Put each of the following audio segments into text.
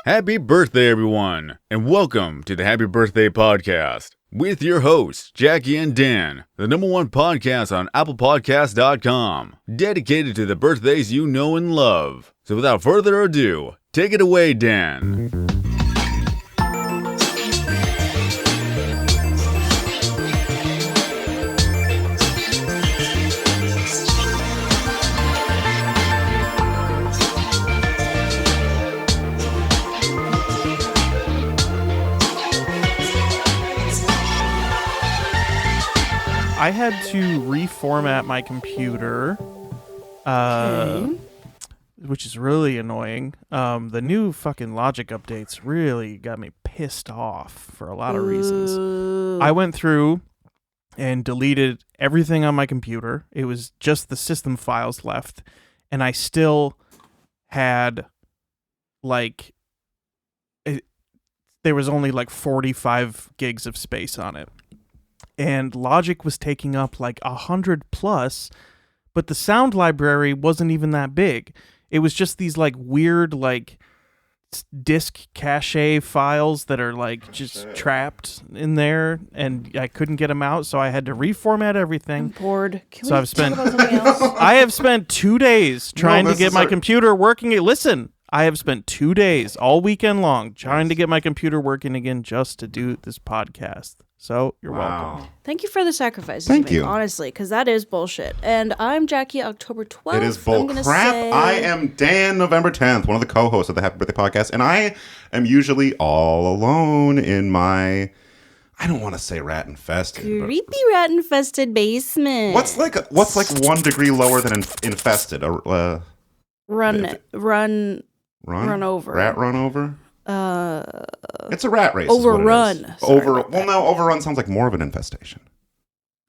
Happy birthday, everyone, and welcome to the Happy Birthday Podcast with your hosts, Jackie and Dan, the #1 podcast on ApplePodcast.com, dedicated to the birthdays you know and love. So without further ado, take it away, Dan. I had to reformat my computer, which is really annoying. The new fucking Logic updates really got me pissed off for a lot of reasons. I went through and deleted everything on my computer. It was just the system files left, and I still had, there was only 45 gigs of space on it. And Logic was taking up 100 plus, but the sound library wasn't even that big. It was just these weird disk cache files that are just trapped in there, and I couldn't get them out, so I had to reformat everything. I'm bored. I have spent 2 days trying to get my computer working. Listen, I have spent 2 days all weekend long trying to get my computer working again just to do this podcast. So you're welcome. Thank you for the sacrifices. Thank you. Honestly, because that is bullshit. And I'm Jackie, October 12th. It is bull crap. I am Dan, November 10th, one of the co-hosts of the Happy Birthday Podcast, and I am usually all alone in my, I don't want to say rat-infested. Creepy rat-infested basement. What's 1 degree lower than infested? Run over. Rat run over? It's a rat race. Overrun. Overrun sounds like more of an infestation.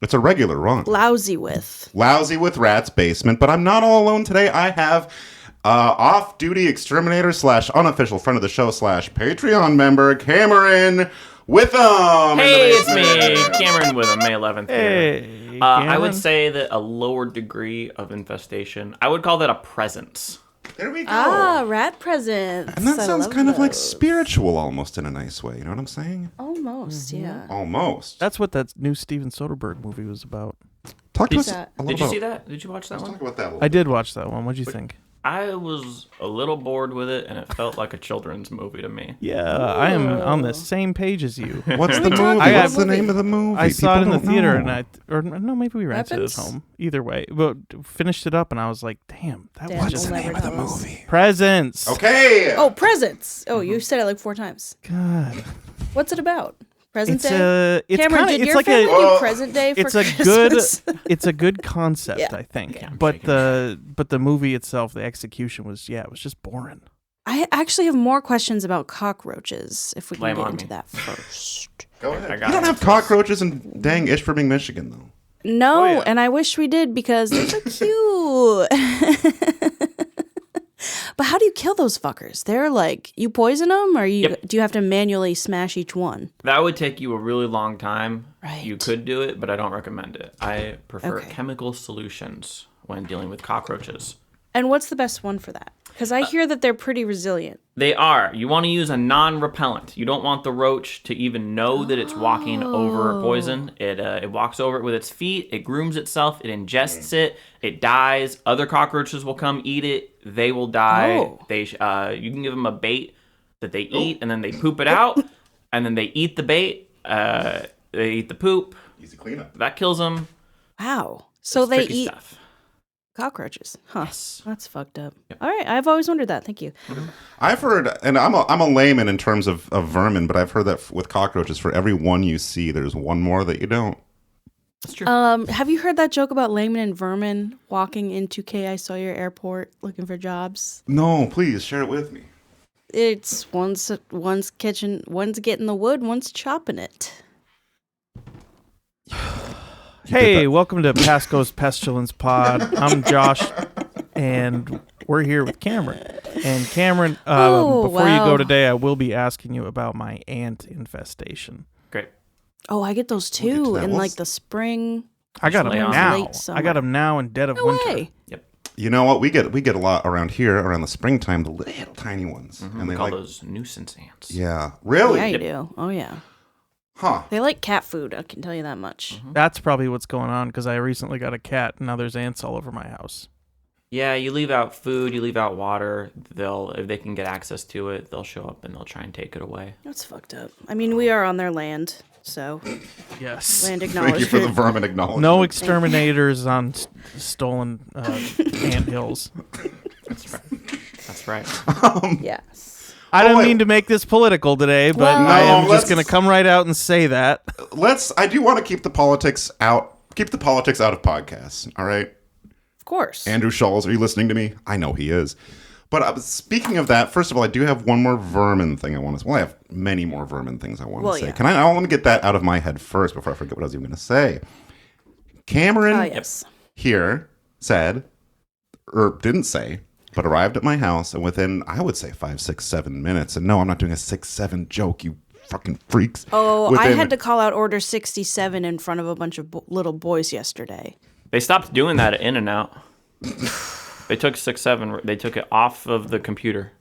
It's a regular run. Lousy with Rat's basement, but I'm not all alone today. I have off-duty exterminator / unofficial friend of the show / Patreon member Cameron Witham. Hey, it's me, Cameron Witham, May 11th. Hey, I would say that a lower degree of infestation, I would call that a presence. There we go. Rat presents. And that sounds kind of spiritual almost in a nice way. You know what I'm saying? Almost, yeah. Almost. That's what that new Steven Soderbergh movie was about. Talk to us a little Did you see that? Did you watch that one? Talk about that. I did watch that one. What'd you think? I was a little bored with it, and it felt like a children's movie to me. Yeah, I am on the same page as you. What's the movie? What's the name of the movie? I saw it in the theater, and maybe we rented it at home. Either way, but finished it up, and I was like, "Damn, that was What's just the name of the movie? Presents." Okay. Oh, Presents. Oh, you said it 4 times. God, what's it about? Present it's Day. Cameron, did your family do Present Day for Christmas? It's a good concept, Yeah. I think. Okay. But the movie itself, the execution was it was just boring. I actually have more questions about cockroaches, if we can Blame get on into me. that first. Go ahead. You don't have cockroaches in dang Ishpeming, Michigan, though. No, and I wish we did because they're so cute. But how do you kill those fuckers? They're you poison them, or do you have to manually smash each one? That would take you a really long time. Right. You could do it, but I don't recommend it. I prefer chemical solutions when dealing with cockroaches. And what's the best one for that? Because I hear that they're pretty resilient. They are. You want to use a non-repellent. You don't want the roach to even know that it's walking over poison. It walks over it with its feet. It grooms itself. It ingests it. It dies. Other cockroaches will come eat it. They will die. Oh. You can give them a bait that they eat, and then they poop it out, and then they eat the bait. They eat the poop. Easy cleanup. That kills them. Wow. So It's they tricky eat stuff. cockroaches. Huh. Yes. That's fucked up. All right. I've always wondered that. Thank you. I've heard, and I'm a layman in terms of vermin, but I've heard that with cockroaches, for every one you see, there's one more that you don't. That's true. Have you heard that joke about laymen and vermin walking into K.I. Sawyer Airport looking for jobs? No, please share it with me. It's one's getting the wood, one's chopping it. Hey, welcome to Pasco's Pestilence Pod. I'm Josh, and we're here with Cameron. And Cameron, before you go today, I will be asking you about my ant infestation. Great. Oh, I get those too We'll get to that. in the spring. I got them lay on. now. Late summer. I got them now in dead of No winter. way. Yep. You know what? We get a lot around here around the springtime, the little tiny ones. And And we they call like those nuisance ants. Yeah. Really? Yeah, you do. Oh, yeah. Huh. They like cat food, I can tell you that much. That's probably what's going on because I recently got a cat and now there's ants all over my house. Yeah, you leave out food, you leave out water. If they can get access to it, they'll show up and they'll try and take it away. That's fucked up. I mean, we are on their land, so Yes. land Thank acknowledgement. you for the vermin acknowledgement. No exterminators on stolen ant hills. That's right. Yes. I don't wait. mean to make this political today, but Well- I am No, just going to come right out and say that. I do want to keep the politics out. Keep the politics out of podcasts. All right. Of course. Andrew Schulz, are you listening to me? I know he is. But speaking of that, first of all, I do have one more vermin thing I want to say. Well, I have many more vermin things I want to Well, say. yeah. Let me get that out of my head first before I forget what I was even going to say. Cameron Oh, yes. here said, or didn't say, but arrived at my house and within, I would say 5, 6, 7 minutes. And no, I'm not doing a 6, 7 joke, you fucking freaks. Oh, I had to call out order 67 in front of a bunch of little boys yesterday. They stopped doing that at In-N-Out. They took 6-7. They took it off of the computer.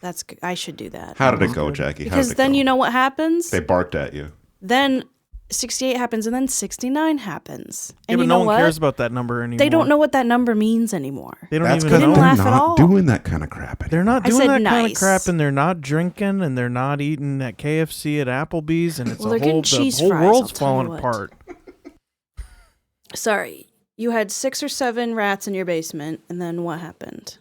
That's I should do that. How did it go, Jackie? Because then you know what happens? They barked at you. Then 68 happens and then 69 happens. Yeah, And but you no know one what? cares about that number anymore. They don't know what that number means anymore. They don't That's even because didn't know. laugh they're at all. not doing that kind of crap anymore. They're not I doing said that kind of nice. crap, and they're not drinking, and they're not eating at KFC at Applebee's, and it's Well, they're getting the cheese whole fries, I'll world's tell you falling what. apart. Sorry. You had 6 or 7 rats in your basement, and then what happened?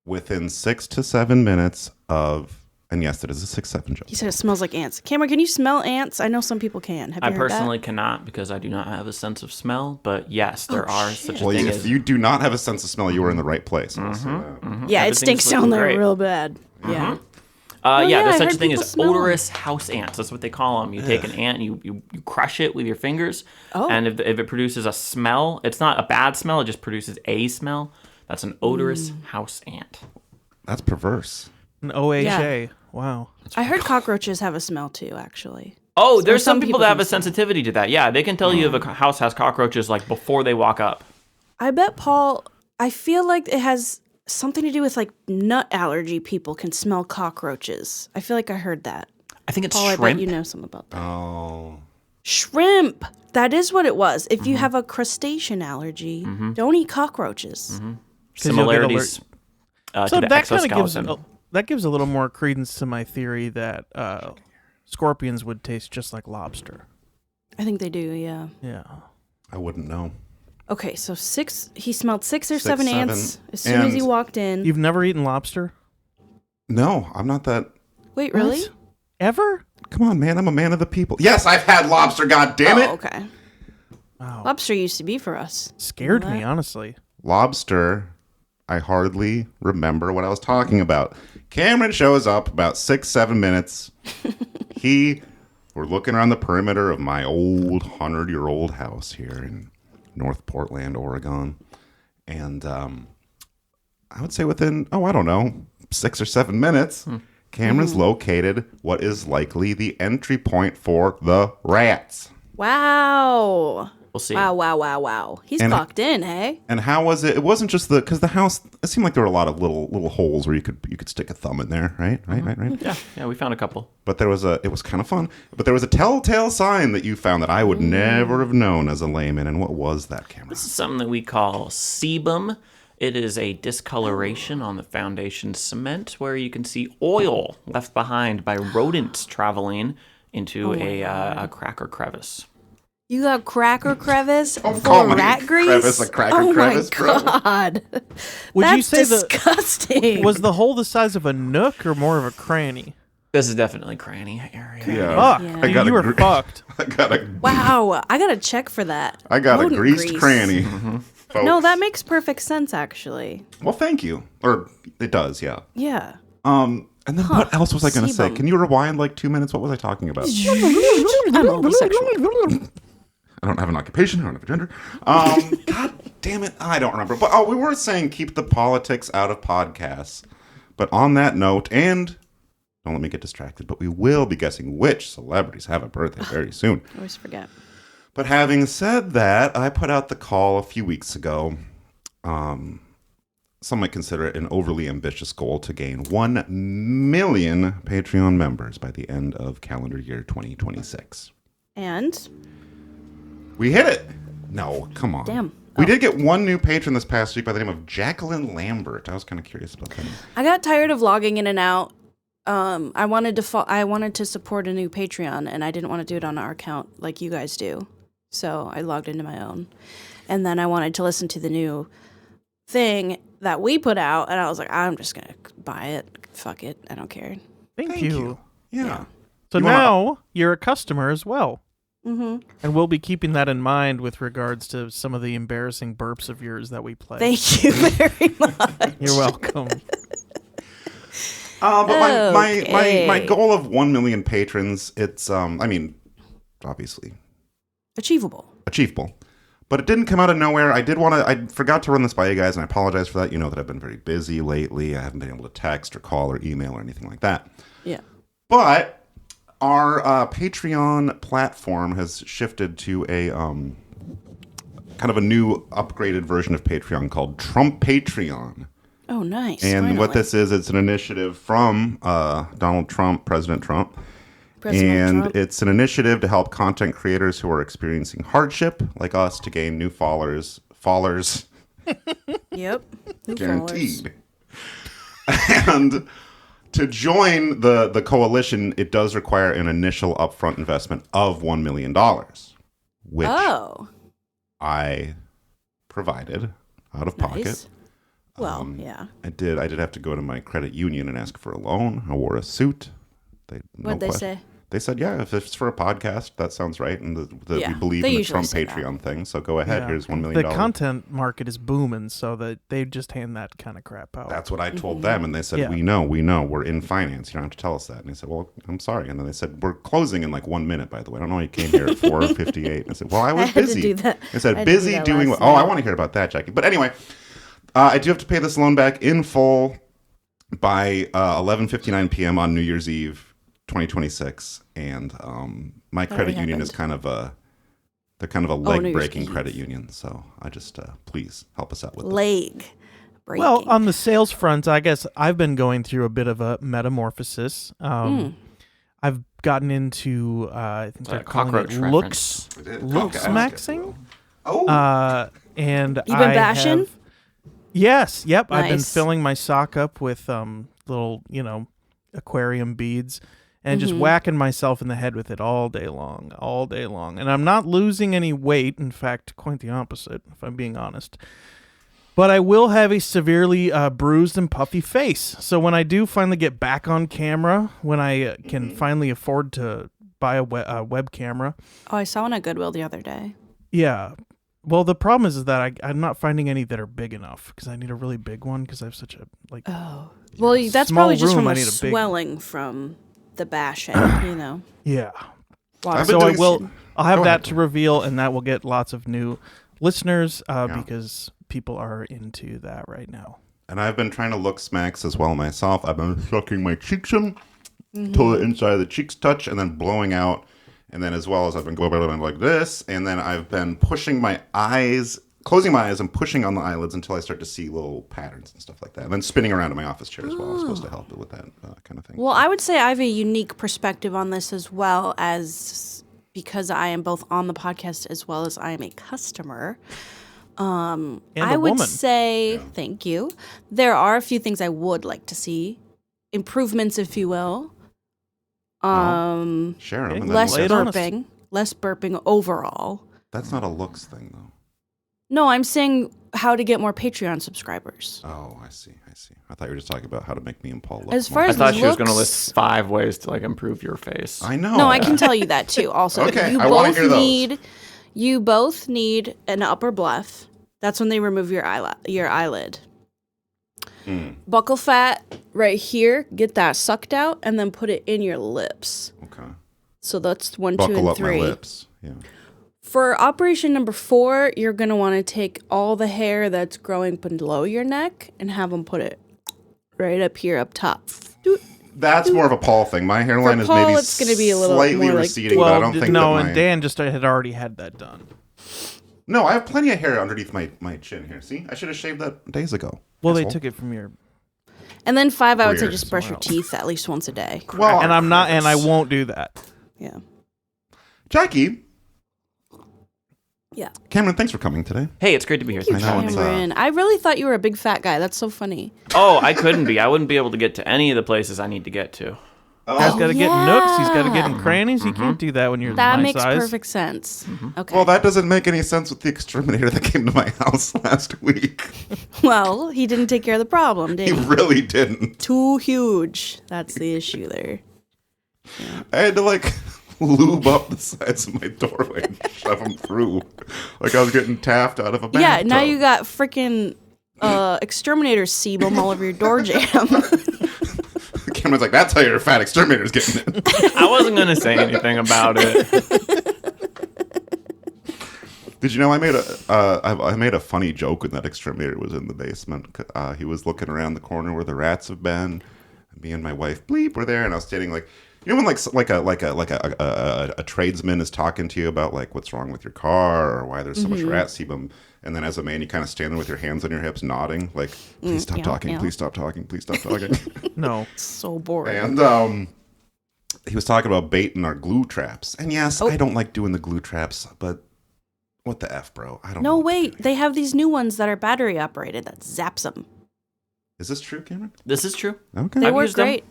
Within 6 to 7 minutes of, and yes, it is a 6, 7 joke. You said it smells like ants. Cameron, can you smell ants? I know some people can. Have you I heard personally cannot because I do not have a sense of smell. But yes, there are such a Well, thing if as. you do not have a sense of smell, you are in the right place. that? Yeah, it Everything's stinks down looking there great. real bad. Yeah. Yeah, yeah, there's I such a heard thing people as smell 'em. odorous house ants. That's what they call them. You take an ant and you crush it with your fingers. Oh. And if it produces a smell, it's not a bad smell. It just produces a smell. That's an odorous house ant. That's perverse. An OHA. Yeah. Wow. I heard cockroaches have a smell too, actually. Oh, there's some some people people that have can a sensitivity to that. Yeah, they can tell you if a house has cockroaches like before they walk up. I bet, Paul, I feel like it has something to do with like nut allergy people can smell cockroaches. I feel like I heard that. I think it's Paul, I shrimp. bet you know something about that. Oh. Shrimp. That is what it was. If you have a crustacean allergy, don't eat cockroaches. you'll get Similarities So to the that kind of gives exoskeleton. that gives a little more credence to my theory that scorpions would taste just like lobster. I think they do, yeah. Yeah. I wouldn't know. Okay, so he smelled 6 or 6, 7 7, ants as soon as he and- walked in. You've never eaten lobster? No, I'm not that. Wait, really? What? Ever? Come on, man. I'm a man of the people. Yes, I've had lobster, God damn it. Oh, okay. Wow. Lobster used to be for us. Scared You know me, that? honestly. Lobster, I hardly remember what I was talking about. Cameron shows up about 6, 7 minutes. We're looking around the perimeter of my old 100-year-old house here in North Portland, Oregon. And I would say within, I don't know, 6 or 7 minutes, Cameron's located what is likely the entry point for the rats. Wow. We'll see. Wow. He's And- locked in, hey? And how was it? It wasn't just because the house. It seemed like there were a lot of little holes where you could stick a thumb in there, right? Yeah, we found a couple. But it was kind of fun. But there was a telltale sign that you found that I would never have known as a layman. And what was that, Cameron? This is something that we call sebum. It is a discoloration on the foundation cement where you can see oil left behind by rodents traveling into a crack or crevice. You got cracker crevice call for my rat grease? crevice a cracker crevice, Oh bro. my god. Would That's you say disgusting. was the hole the size of a nook or more of a cranny? This is definitely cranny area. Yeah. Fuck. Yeah. Dude, you were fucked. I got a Wow, I gotta check for that. Rodent greased grease. cranny. folks. No, that makes perfect sense actually. Well, thank you. Or it does, yeah. Yeah. And then what else was I going to say? Sebum. Can you rewind like 2 minutes? What was I talking about? I'm homosexual. I don't have an occupation. I don't have a gender. God damn it. I don't remember. But we were saying keep the politics out of podcasts. But on that note, and don't let me get distracted, but we will be guessing which celebrities have a birthday very soon. I always forget. But having said that, I put out the call a few weeks ago some might consider it an overly ambitious goal to gain 1 million Patreon members by the end of calendar year 2026. And? We hit it. No, come on. Damn. We did get one new patron this past week by the name of Jacqueline Lambert. I was kind of curious about that. I got tired of logging in and out. I wanted to support a new Patreon, and I didn't want to do it on our account like you guys do. So I logged into my own. And then I wanted to listen to the new thing that we put out, and I was like, I'm just going to buy it. Fuck it. I don't care. Thank you. Yeah. So now you're a customer as well. Mm-hmm. And we'll be keeping that in mind with regards to some of the embarrassing burps of yours that we play. Thank you very much. You're welcome. But my goal of 1 million patrons, it's, obviously. Achievable. But it didn't come out of nowhere. I forgot to run this by you guys, and I apologize for that. You know that I've been very busy lately. I haven't been able to text or call or email or anything like that. Yeah. But our Patreon platform has shifted to a kind of a new upgraded version of Patreon called Trump Patreon. Oh, nice. And finally. what this is, it's an initiative from President Trump. It's an initiative to help content creators who are experiencing hardship, like us, to gain new followers. Yep. New Guaranteed. And to join the coalition, it does require an initial upfront investment of $1 million, which I provided out of pocket. Well, yeah. I did have to go to my credit union and ask for a loan. I wore a suit. What'd they say? They said, yeah, if it's for a podcast, that sounds right. And we believe they in the Trump usually say Patreon thing. So go ahead. Yeah. Here's $1 million. The content market is booming, so that they just hand that kind of crap out. That's what I told them. And they said, Yeah. we know. We're in finance. You don't have to tell us that. And I said, well, I'm sorry. And then they said, we're closing in like 1 minute, by the way. I don't know why you came here at 4:58. I said, well, I was had to busy. do that. I said, I had to do busy that doing last what? Oh, I night. want to hear about that, Jackie. But anyway, I do have to pay this loan back in full by 11:59 p.m. on New Year's Eve, 2026, and my credit union is kind of a leg breaking credit union, so I just please help us out with leg breaking. Well, on the sales front, I guess I've been going through a bit of a metamorphosis. I've gotten into I think they're calling it cockroach reference. looks maxing. And You've been bashing? Yes, yep. I've been Nice. filling my sock up with little, aquarium beads and just whacking myself in the head with it all day long. And I'm not losing any weight. In fact, quite the opposite, if I'm being honest. But I will have a severely bruised and puffy face. So when I do finally get back on camera, when I can finally afford to buy a web camera. Oh, I saw one at Goodwill the other day. Yeah. Well, the problem is that I'm not finding any that are big enough because I need a really big one because I have such a Well, that's small probably just room, from I a need a big- swelling from the bashing, Yeah. Water So doing I'll have Go that ahead. to reveal, and that will get lots of new listeners because people are into that right now. And I've been trying to look smacks as well myself. I've been sucking my cheeks in till the inside of the cheeks touch, and then blowing out. And then as well as I've been going like this, and then I've been pushing my eyes, closing my eyes and pushing on the eyelids until I start to see little patterns and stuff like that. And then spinning around in my office chair as well. I'm supposed to help it with that kind of thing. Well, I would say I have a unique perspective on this as well as because I am both on the podcast as well as I am a customer. And I a would woman. say, thank you. There are a few things I would like to see. Improvements, if you will. Share them. And then Less Lay it on us. burping overall. That's not a looks thing, though. No, I'm saying how to get more Patreon subscribers. Oh, I see. I thought you were just talking about how to make me and Paul look As far more. I as thought she was going to looks- list 5 ways to improve your face. I know. No, I can tell you that too. Also, Okay, you I wanna both hear those. need an upper bluff. That's when they remove your eyelid. Buccal fat right here. Get that sucked out and then put it in your lips. Okay. So that's 1, 2, Buckle and up 3. my lips. Yeah. For operation number 4, you're gonna want to take all the hair that's growing below your neck and have them put it right up here, up top. Doot. That's more of a Paul thing. My hairline For is Paul, maybe it's gonna be a little slightly more like- receding, but I don't think no, that and my... Dan just had already had that done. No, I have plenty of hair underneath my chin here. See? I should have shaved that days ago. Well, Asshole. they took it from your. And then 5, I would say Weird. just brush your teeth at least once a day. Well, And I'm not, and I won't do that. Yeah. Jackie. Yeah. Cameron, thanks for coming today. Hey, it's great to be here. Thank you, I know, it's, Cameron. I really thought you were a big fat guy. That's so funny. Oh, I couldn't be. I wouldn't be able to get to any of the places I need to get to. He's got to get in nooks. He's got to get in yeah. crannies. You can't do that when you're That my makes size. perfect sense. Okay. Well, that doesn't make any sense with the exterminator that came to my house last week. Well, he didn't take care of the problem, did He he? really didn't. Too huge. That's the issue there. I had to like lube up the sides of my doorway and shove them through, like I was getting taffed out of a bathtub. Yeah, now you got freaking exterminator sebum all over your door jam. Cameron's like, "That's how your fat exterminator's getting in." I wasn't going to say anything about it. Did you know I made a funny joke when that exterminator was in the basement? He was looking around the corner where the rats have been. Me and my wife Bleep were there, and I was standing like, you know, when a tradesman is talking to you about like what's wrong with your car or why there's so much rat sebum, and then as a man you kind of stand there with your hands on your hips, nodding like, "Please stop talking, please stop talking, please stop talking." No. So boring. And he was talking about baiting our glue traps, and yes, I don't like doing the glue traps, but what the F, bro? I don't know. No, wait. They have these new ones that are battery operated that zaps them. Is this true, Cameron? This is true. Okay. They I've work used them. great.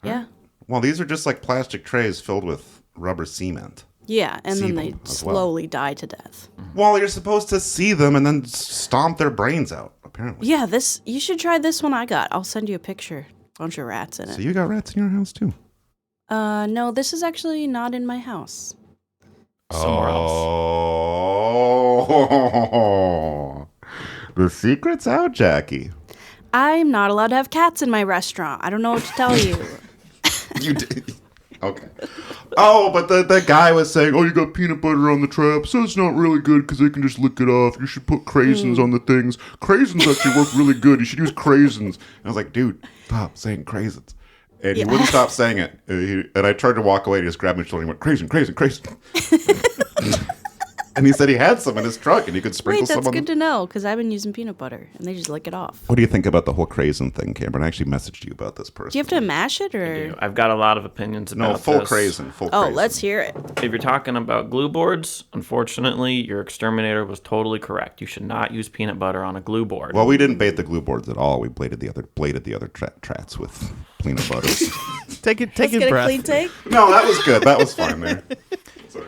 Yeah. Well, these are just like plastic trays filled with rubber cement. Yeah, and then they Sebum as well. slowly die to death. Well, you're supposed to see them and then stomp their brains out, apparently. Yeah, you should try this one I got. I'll send you a picture. Bunch of rats in it. So you got rats in your house, too? No, this is actually not in my house. Somewhere else. Oh, the secret's out, Jackie. I'm not allowed to have cats in my restaurant. I don't know what to tell you. You did. Okay. Oh, but the guy was saying, "Oh, you got peanut butter on the trap, so it's not really good because they can just lick it off. You should put craisins on the things. Craisins actually work really good. You should use craisins." And I was like, "Dude, stop saying craisins." And he wouldn't stop saying it. And I tried to walk away. He just grabbed my shoulder and went, "Craisin, craisin, craisin." And he said he had some in his truck and he could sprinkle Wait, some that's on good them. to know because I've been using peanut butter and they just lick it off. What do you think about the whole craisin thing, Cameron? I actually messaged you about this person. Do you have to mash it or? I've got a lot of opinions about No, full this. craisin. Full Oh, craisin. let's hear it. If you're talking about glue boards, unfortunately, your exterminator was totally correct. You should not use peanut butter on a glue board. Well, we didn't bait the glue boards at all. We bladed the other trats with peanut butter. Take Let's a get a breath. clean take. No, that was good. That was fine there. Sorry.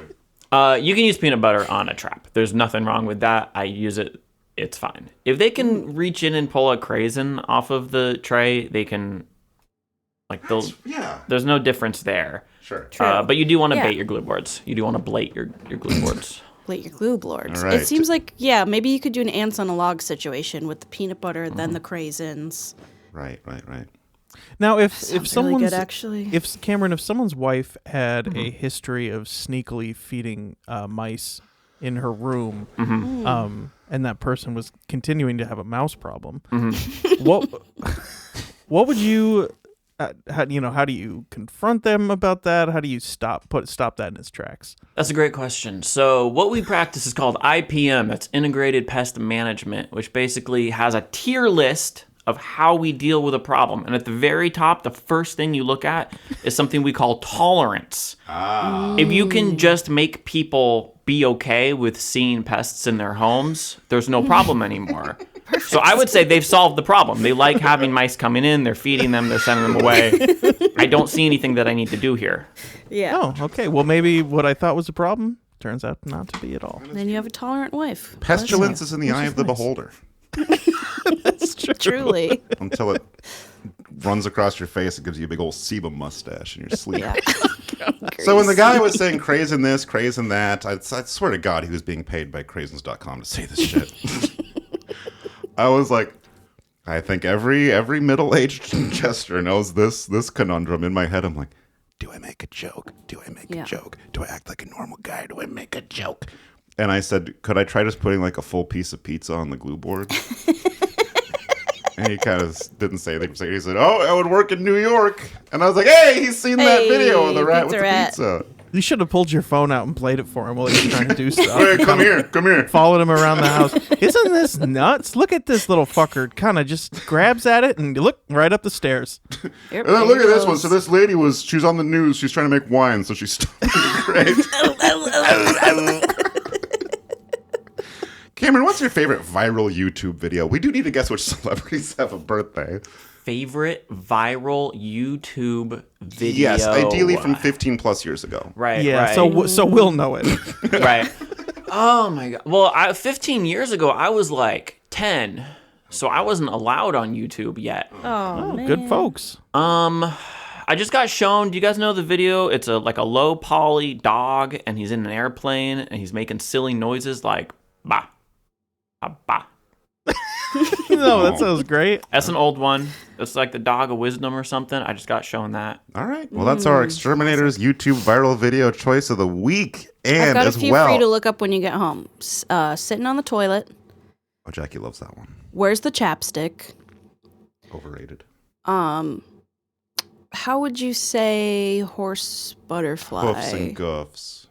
You can use peanut butter on a trap. There's nothing wrong with that. I use it. It's fine. If they can reach in and pull a craisin off of the tray, they can. Like they'll. Yeah. There's no difference there. Sure. True. But you do want to Yeah. bait your glue boards. You do want to blate your glue boards. Plate your glue boards. All right. It seems like, yeah, maybe you could do an ants on a log situation with the peanut butter, then the craisins. Right. Now, if Sounds someone's really good, actually. if someone's wife had a history of sneakily feeding mice in her room, and that person was continuing to have a mouse problem, what would you? How do you confront them about that? How do you stop that in its tracks? That's a great question. So what we practice is called IPM. That's Integrated Pest Management, which basically has a tier list of how we deal with a problem. And at the very top, the first thing you look at is something we call tolerance. If you can just make people be okay with seeing pests in their homes, there's no problem anymore. So I would say they've solved the problem. They like having mice coming in, they're feeding them, they're sending them away. I don't see anything that I need to do here. Yeah. Oh, okay. Well, maybe what I thought was a problem turns out not to be at all. Then you have a tolerant wife. Pestilence is in the eye of the beholder That's true. Truly. until it runs across your face. It gives you a big old sebum mustache in your sleep. Yeah. So when the guy was saying craisin this, craisin that, I swear to God he was being paid by craisins.com to say this shit. I was like, I think every middle-aged Chester knows this conundrum. In my head, I'm like, do I make a joke? Do I make a joke? Do I act like a normal guy? Do I make a joke? And I said, could I try just putting like a full piece of pizza on the glue board? And he kind of didn't say anything. He said, "Oh, I would work in New York." And I was like, "Hey, he's seen that Hey, video of the rat with pizza the rat. pizza." You should have pulled your phone out and played it for him while he was trying to do stuff. Hey, come here. Followed him around the house. Isn't this nuts? Look at this little fucker. Kind of just grabs at it and look right up the stairs. Yep, Look at this one. So this lady she's on the news. She's trying to make wine, so she's stuck in the grate. Cameron, what's your favorite viral YouTube video? We do need to guess which celebrities have a birthday. Favorite viral YouTube video? Yes, ideally from 15 plus years ago. Right. Yeah, right. so we'll know it. Right. Oh my god. Well, 15 years ago, I was like 10, so I wasn't allowed on YouTube yet. Oh, man. Good folks. I just got shown. Do you guys know the video? It's like a low poly dog, and he's in an airplane, and he's making silly noises like bah, bah. No, that sounds great. That's an old one. It's like the dog of wisdom or something. I just got shown that. All right. Well, that's our Exterminators YouTube viral video choice of the week. And I've got a as few well. for you to look up when you get home. Sitting on the toilet. Oh, Jackie loves that one. Where's the chapstick? Overrated. How would you say horse butterfly? Hoofs and goofs.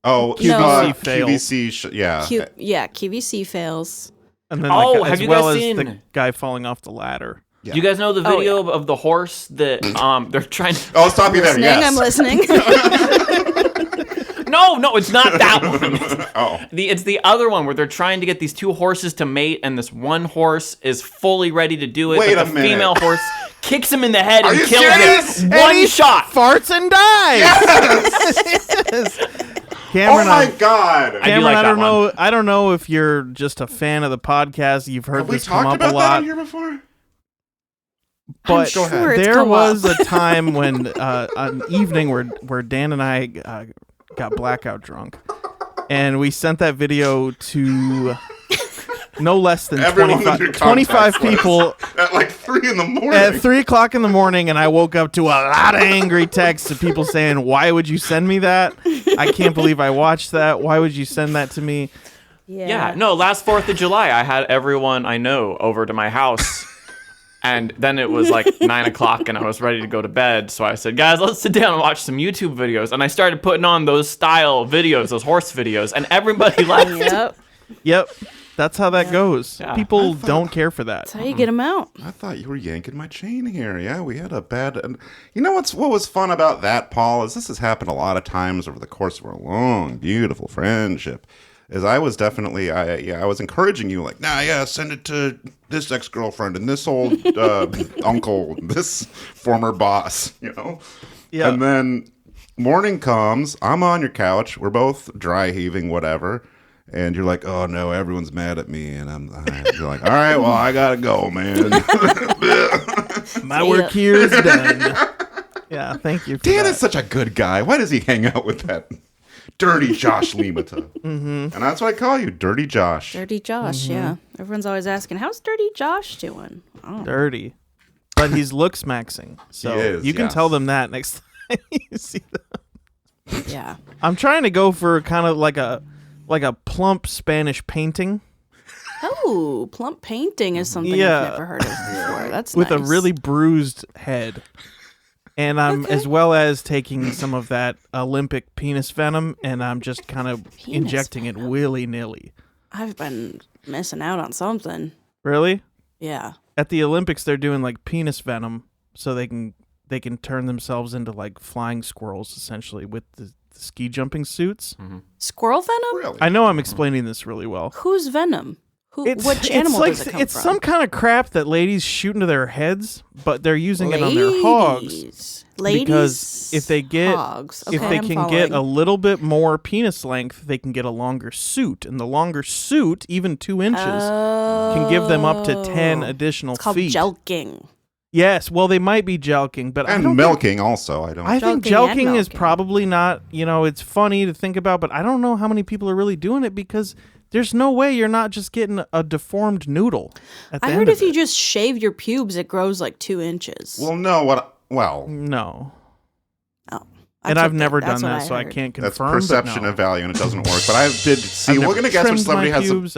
Oh, QVC fails. QVC, yeah. QVC fails. And then, Oh, as have you well guys as seen- the guy falling off the ladder. Yeah. Do you guys know the Oh, video of the horse that they're trying to... Oh, stop you there, yes. I'm listening. No, it's not that one. Oh. It's the other one where they're trying to get these two horses to mate, and this one horse is fully ready to do it, Wait but a the minute. female horse kicks him in the head Are and you kills serious? him. And One he shot. farts and dies. Yes. Oh Cameron, my God. Cameron, like I that don't know. one. I don't know if you're just a fan of the podcast. You've heard Have we this come talked up a about that lot, on here before? but sure it's there come was up. a time when an evening where Dan and I got blackout drunk, and we sent that video to no less than Everyone in your 25, 25 contact list. people At like 3 in the morning. at 3:00 in the morning, and I woke up to a lot of angry texts of people saying, "Why would you send me that? I can't believe I watched that. Why would you send that to me?" Yeah, no, last 4th of July, I had everyone I know over to my house. And then it was like 9 o'clock and I was ready to go to bed. So I said, guys, let's sit down and watch some YouTube videos. And I started putting on those style videos, those horse videos, and everybody laughed. Yep. That's how that goes. Yeah. People don't care for that. That's how you get them out. I thought you were yanking my chain here. Yeah, we had a bad... And you know what was fun about that, Paul, is this has happened a lot of times over the course of our long, beautiful friendship. Is I was definitely... I was encouraging you, like, send it to this ex-girlfriend and this old uncle, this former boss, you know? Yeah. And then morning comes, I'm on your couch, we're both dry heaving, whatever. And you're like, oh no, everyone's mad at me, and you're like, all right, well, I gotta go, man. My work here is done. Yeah, thank you. For Dan that. is such a good guy. Why does he hang out with that dirty Josh Limata? And that's what I call you, Dirty Josh. Dirty Josh, yeah. Everyone's always asking, how's Dirty Josh doing? Oh. dirty, but he's looks maxing, so He is, you can yes. tell them that next time you see them. Yeah. I'm trying to go for kind of like a plump Spanish painting Oh, plump painting is something Yeah. I've never heard of before. That's with a nice. really bruised head. And I'm as well as taking some of that Olympic penis venom, and I'm just kind of Penis injecting it venom? willy-nilly. I've been missing out on something. Really? Yeah. At the Olympics, they're doing like penis venom, so they can turn themselves into like flying squirrels, essentially, with the ski jumping suits. Squirrel venom? Really? I know I'm explaining this really well. Whose venom? Which animal like, does it come it's from? some kind of crap that ladies shoot into their heads, but they're using it on their hogs. Ladies. Because if they get hogs. if Okay, they I'm can get a following. little bit more penis length, they can get a longer suit, and the longer suit, even 2 inches, can give them up to 10 additional It's called feet. jelking. Yes, well, they might be jelking, but I And don't milking also. I think Jelking and jelking is milking. probably not, it's funny to think about, but I don't know how many people are really doing it because there's no way you're not just getting a deformed noodle at the I end heard of if you it. just shave your pubes, it grows like 2 inches. Well, no, well, No. Oh, And I I've took never it. That's done what that, so I heard. can't that's confirm. but perception no. of value, and it doesn't work. But I did see. I've We're never going to guess which trimmed my celebrity has a... pubes.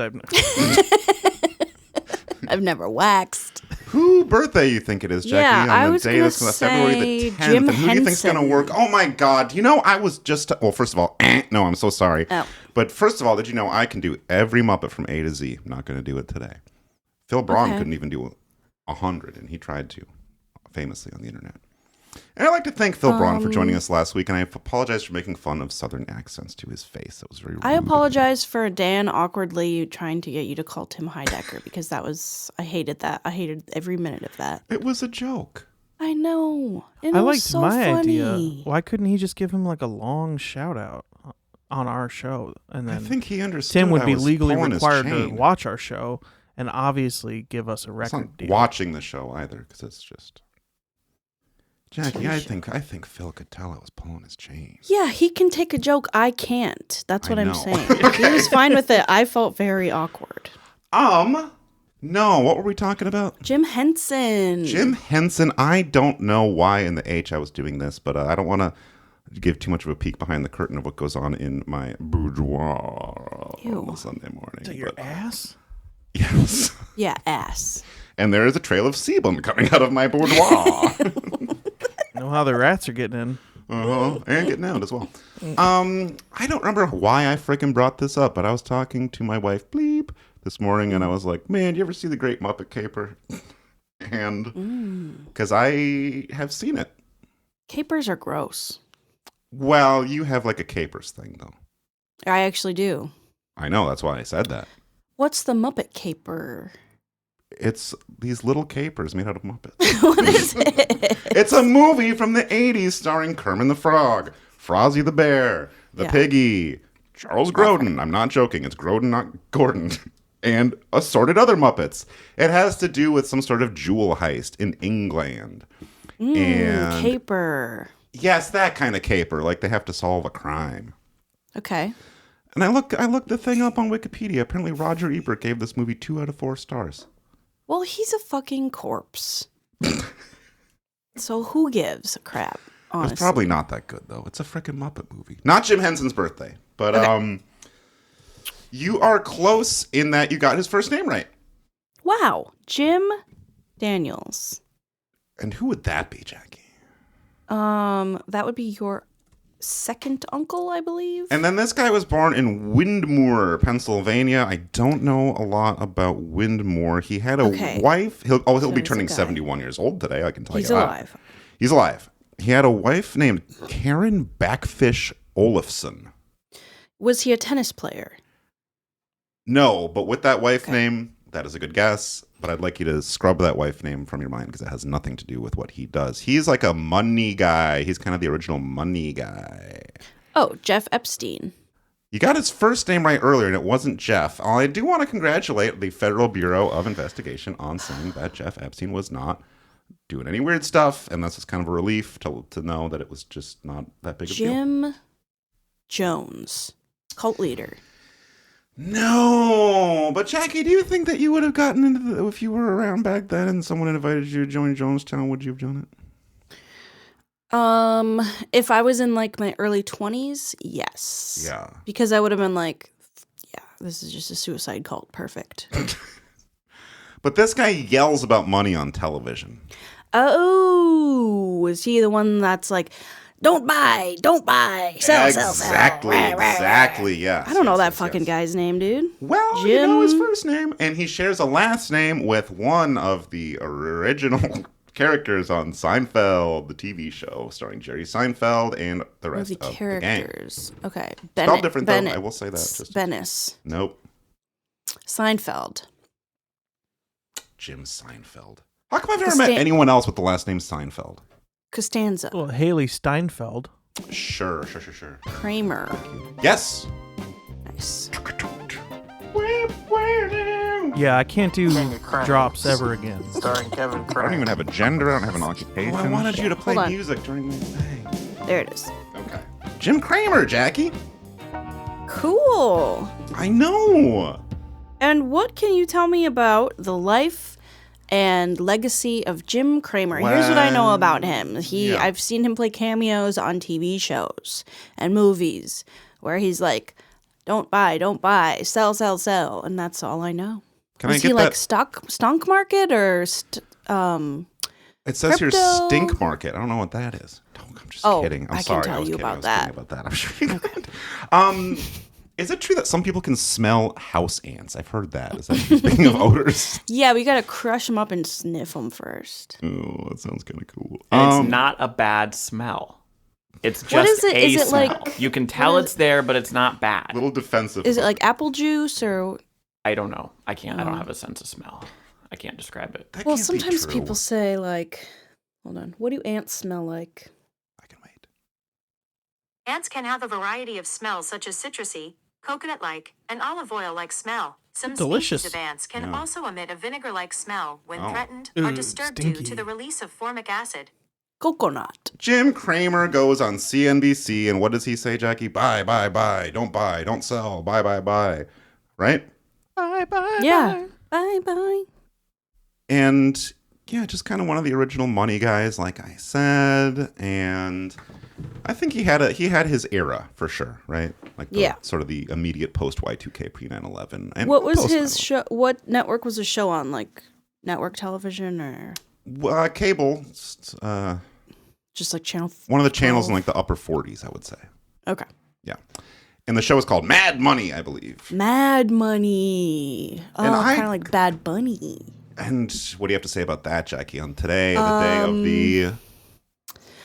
I've never waxed. Who birthday you think it is, Jackie? Yeah, on I the was day gonna that's February say the 10th. Jim and who do you think's going to Henson. work? Oh my God. You know, I was just... Well, first of all, no, I'm so sorry. Oh. But first of all, did you know I can do every Muppet from A to Z? I'm not going to do it today. Phil Braun couldn't even do 100, and he tried to, famously on the internet. And I'd like to thank Phil Braun for joining us last week, and I apologize for making fun of Southern accents to his face. That was very rude. I apologize for Dan awkwardly trying to get you to call Tim Heidecker because I hated that. I hated every minute of that. It was a joke. I know. And I it was liked so my funny. idea. Why couldn't he just give him like a long shout out on our show? And I then think he understood Tim would I be was legally pulling his required to chain. watch our show and obviously give us a It's record not deal. watching the show either, because it's just... Jackie, I think Phil could tell I was pulling his chain. Yeah, he can take a joke. I can't. That's what I I'm know. saying. He was fine with it. I felt very awkward. No, what were we talking about? Jim Henson. Jim Henson. I don't know why in the H I was doing this, but I don't want to give too much of a peek behind the curtain of what goes on in my boudoir on a Sunday morning. Is it your ass? Yes. Yeah, ass. And there is a trail of sebum coming out of my boudoir. You know how the rats are getting in. And getting out as well. I don't remember why I freaking brought this up, but I was talking to my wife, Bleep, this morning, and I was like, man, do you ever see The Great Muppet Caper? And because I have seen it. Capers are gross. Well, you have like a capers thing, though. I actually do. I know, that's why I said that. What's the Muppet caper? It's these little capers made out of Muppets. What is it? It's a movie from the 80s starring Kermit the Frog, Frozzie the Bear, the Yeah. Piggy, Charles Grodin. I'm not joking. It's Grodin, not Gordon. And assorted other Muppets. It has to do with some sort of jewel heist in England. And Caper. yes, that kind of caper. Like they have to solve a crime. Okay. And I looked the thing up on Wikipedia. Apparently Roger Ebert gave this movie 2 out of 4 stars. Well, he's a fucking corpse. So who gives a crap, honestly? It's probably not that good, though. It's a freaking Muppet movie. Not Jim Henson's birthday. But you are close in that you got his first name right. Wow. Jim Daniels. And who would that be, Jackie? That would be your second uncle, I believe. And then this guy was born in Windmoor, Pennsylvania. I don't know a lot about Windmoor. He had a wife. He'll be he's turning a guy. 71 years old today, I can tell He's you. alive. He's alive. He had a wife named Karen Backfish Olafson. Was he a tennis player? No, but with that wife name, that is a good guess. But I'd like you to scrub that wife name from your mind because it has nothing to do with what he does. He's like a money guy. He's kind of the original money guy. Oh, Jeff Epstein. You got his first name right earlier, and it wasn't Jeff. I do want to congratulate the Federal Bureau of Investigation on saying that Jeff Epstein was not doing any weird stuff, and this is kind of a relief to know that it was just not that big of a deal. Jim Jones, cult leader. No, but Jackie, do you think that you would have gotten into if you were around back then and someone invited you to join Jonestown, would you have done it? If I was in like my early 20s, yes. Yeah. Because I would have been like, yeah, this is just a suicide cult. Perfect. But this guy yells about money on television. Oh, is he the one that's like, don't buy, sell, Exactly, yes. I don't know yes, that yes, fucking yes. guy's name, dude. Well, you know his first name, and he shares a last name with one of the original characters on Seinfeld, the TV show starring Jerry Seinfeld and the rest of the gang. Characters. Okay. Spelled different, though. I will say that. Just Bennis. Nope. Seinfeld. Jim Seinfeld. How come I've never met anyone else with the last name Seinfeld? Costanza. Well, Haley Steinfeld. Sure. Kramer. Yes. Nice. Yeah, I can't do drops ever again. Starring Kevin I don't even have a gender. I don't have an occupation. I wanted you to play Hold on. music during my thing. There it is. Okay. Jim Kramer, Jackie. Cool. I know. And what can you tell me about the life and legacy of Jim Kramer? Here's what I know about him. I've seen him play cameos on TV shows and movies where he's like, don't buy, sell, and that's all I know. Can Was I get he like that? stonk market or It says here Crypto. stink market. I don't know what that is. I'm just kidding. I'm I sorry. can tell you kidding. about I was that. kidding about that. I'm sure you could. Is it true that some people can smell house ants? I've heard that. Is that speaking of odors? Yeah, we gotta crush them up and sniff them first. Oh, that sounds kind of cool. And it's not a bad smell. It's just What is it? a Is it smell. like- You can tell it's there, but it's not bad. A little defensive. Is it like apple juice or? I don't know. I don't have a sense of smell. I can't describe it. That Well, can't be sometimes true. people say like, hold on, what do ants smell like? I can wait. Ants can have a variety of smells such as citrusy, coconut-like, and olive oil-like smell. Some Delicious. species of ants can Yeah. also emit a vinegar-like smell when Oh. threatened Ooh, or disturbed due stinky. to the release of formic acid. Coconut. Jim Cramer goes on CNBC, and what does he say, Jackie? Buy, don't sell, buy. Right? Yeah. Bye bye. And yeah, just kind of one of the original money guys, like I said. And I think he had his era for sure, right? Like Yeah. sort of the immediate post Y2K pre 9/11. And What was post his 9/11. show? What network was his show on? Like network television or Cable, just like channel? one of the channels in 12? like the upper 40s, I would say. Okay. Yeah. And the show is called Mad Money, I believe. Mad Money. Oh, And kind of like Bad Bunny. And what do you have to say about that, Jackie? On today, the day of the...